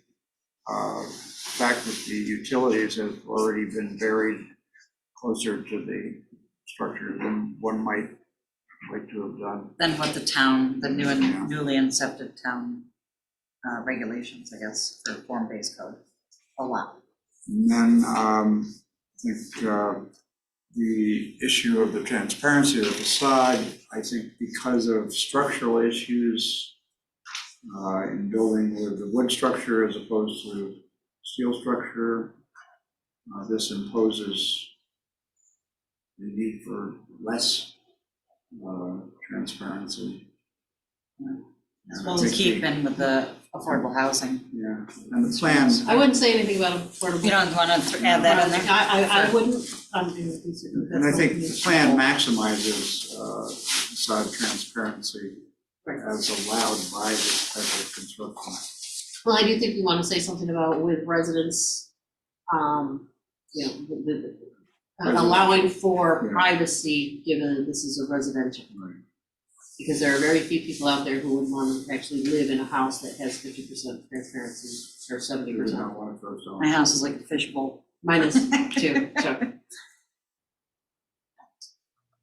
fact that the utilities have already been buried closer to the structure than one might like to have done. Then what the town, the new and newly incepted town regulations, I guess, for form-based code, a lot. And then I think the issue of the transparency of the facade, I think because of structural issues in building with the wood structure as opposed to steel structure, this imposes the need for less transparency. Well, to keep in with the affordable housing. Yeah, and the plan, I wouldn't say anything about affordable. You don't want to add that in there? I wouldn't, consider that. and I think the plan maximizes facade transparency as allowed by this type of construction. Well, I do think we want to say something about with residents, allowing for Yeah. privacy, given that this is a residential. Right. Because there are very few people out there who would want to actually live in a house that has 50% transparency or 70%. Not one of those zones. My house is like a fishbowl. Mine is too, so.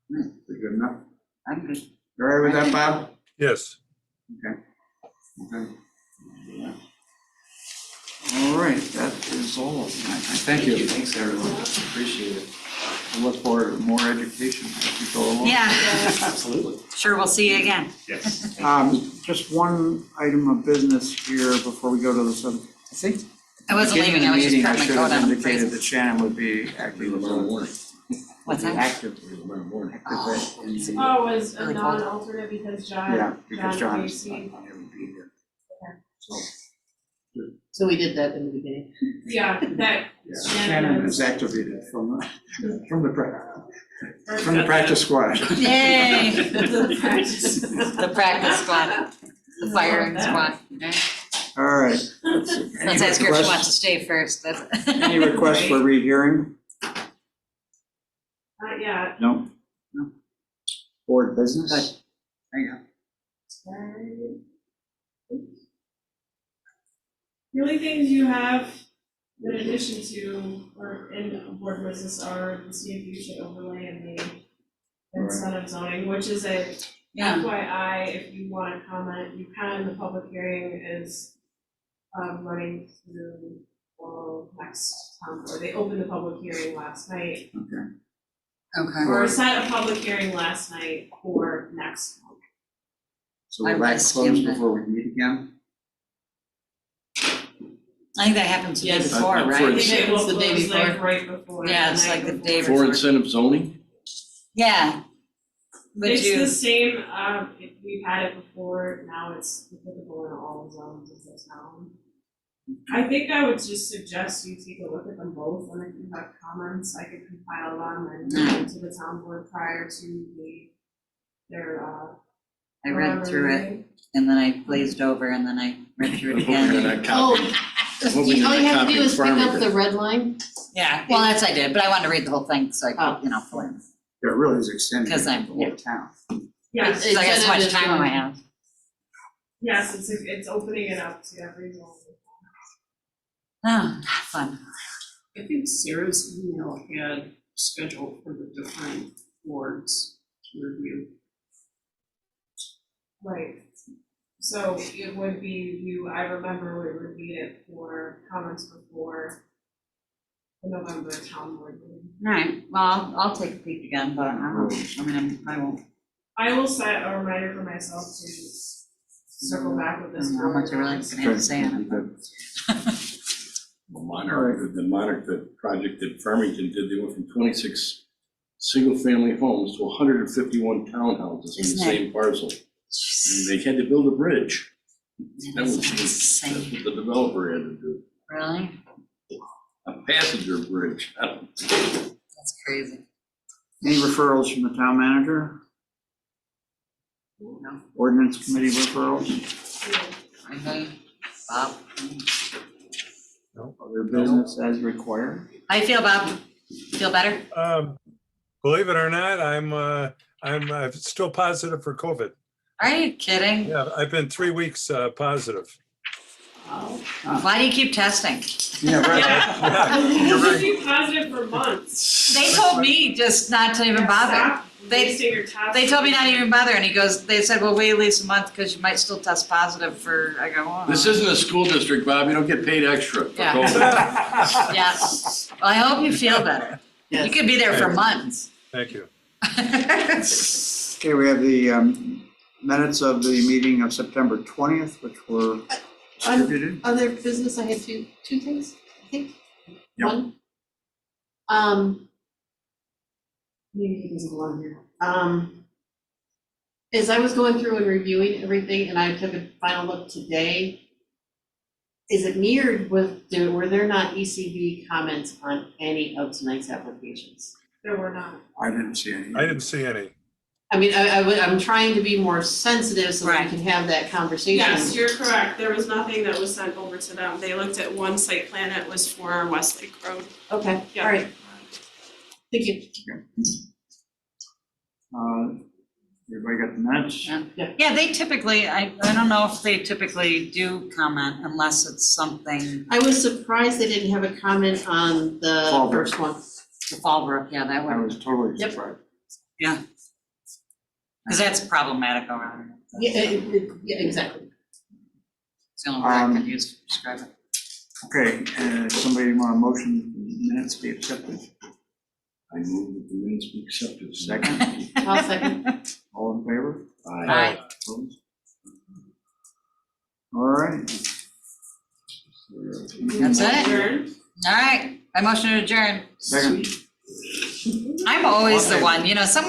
Good enough. I'm good. You all right with that, Bob? Yes. Okay. Yeah. All right, that is all. Thank you. Thanks, everyone. Appreciate it. I look forward to more education as we go along. Yeah, Absolutely. sure, we'll see you again. Yes. Just one item of business here before we go to the sub. I think. I wasn't leaving, I was just Beginning of the putting my meeting, coat I should have on. indicated that Shannon would be active. tomorrow morning. What's that? Active. Tomorrow morning. Oh, as a Really cold. non-alternate because John. Yeah, because John is Casey. not able to be here. So, So we did that in the beginning. Yeah, that yeah, Shannon Shannon is- is activated from the practice squad. Yay! The practice. The practice squad, the firing squad. Okay. All right. Let's ask her if she wants to stay first. That's- Any requests for rehearing? Not yet. No? No. Board business? There you go. The only things you have In addition to, or in board business are the CFU should overlay and the incentive zoning, which is a Yeah, FYI, if you want to comment, you can, the public hearing is running through next town board. They opened the public hearing last night, okay. or set a public hearing last night for next month. So will that close before we meet again? I think that happened the day Yes. before, I'm for I right? it. think it will It's the day close like before. right before. Yeah, it's night like the before. day For before. incentive zoning? Yeah. Would It's you, the same, we've had it before, now it's applicable in all zones of the town. I think I would just suggest you take a look at them both, and if you have comments, I could compile them and bring them to the town board prior to their, I read through it meeting. and then I glazed over and then I read through I'm it hoping you're again. not copying. Oh, hoping all you're you not have to do copying is pick up Farmington. the red line. Yeah, well, that's I did, but I wanted to read the whole thing so I could, you know, fill in. Yeah, it really is extended. 'Cause I'm- the whole town. Yes, Cause I got so much Incentive time on my is, hands. yes, it's opening it up to every zone. Oh, fun. I think Sarah's email had scheduled for the different boards to review. Right, so it would be, I remember we reviewed it for comments before the November town board meeting. Alright, well, I'll take a peek again, but I won't. I will set a reminder for myself to circle back with I this. don't know how much I really board. gonna have to say on it, but. Well, Monarch, the Monarch, the project that Farmington did, they went from 26 single-family homes to 151 townhouses in the Isn't it? same parcel. And they had to build a bridge. That was, It's that's insane. what the developer had to do, Really? a passenger bridge. That's crazy. Any referrals from the town manager? No. Ordinance committee referrals? Okay, Bob. Other business as required? How you feel, Bob? Feel better? Believe it or not, I'm still positive for COVID. Are you kidding? Yeah, I've been 3 weeks positive. Why do you keep testing? Yeah, right. Yeah, you've been positive for months. They told me just not to even bother. Stop They- wasting your time. They told me not even bother, and he goes, they said, well, wait at least a month because you might still test positive for, I go, oh. This isn't a school district, Bob, you don't get paid extra for Yeah. COVID. Yeah, well, I hope you feel better. You could be there for months. Thank you. Okay, we have the minutes of the meeting of September 20th, which were distributed. Other business, I had two things, I think. Yep. One. Maybe there's one here. As I was going through and reviewing everything, and I took a final look today, is it mirrored with, were there not ECB comments on any of tonight's applications? There were not. I didn't see any. I didn't see any. I mean, I'm trying to be more sensitive so that Right. we can have that conversation. Yes, you're correct. There was nothing that was sent over to them. They looked at one site plan. It was for Westlake Road. Okay, Yeah. all right. Thank you. Everybody got the minutes? Yeah, they typically, I don't know if they typically do comment unless it's something, I was surprised they didn't have a comment on the Fallbrook. first one. the Fallbrook, yeah, that I would, was totally Yep. surprised. yeah. Cause that's problematic around here. Yeah, exactly. It's the only word I could use to describe it. Okay, somebody want a motion minutes be accepted? I move that the minutes be accepted. Second, I'll second. all in favor? Aye. Opposed? All right. That's it? Adjourned. All right, I motion to adjourn. Second. I'm always the one, you know, someone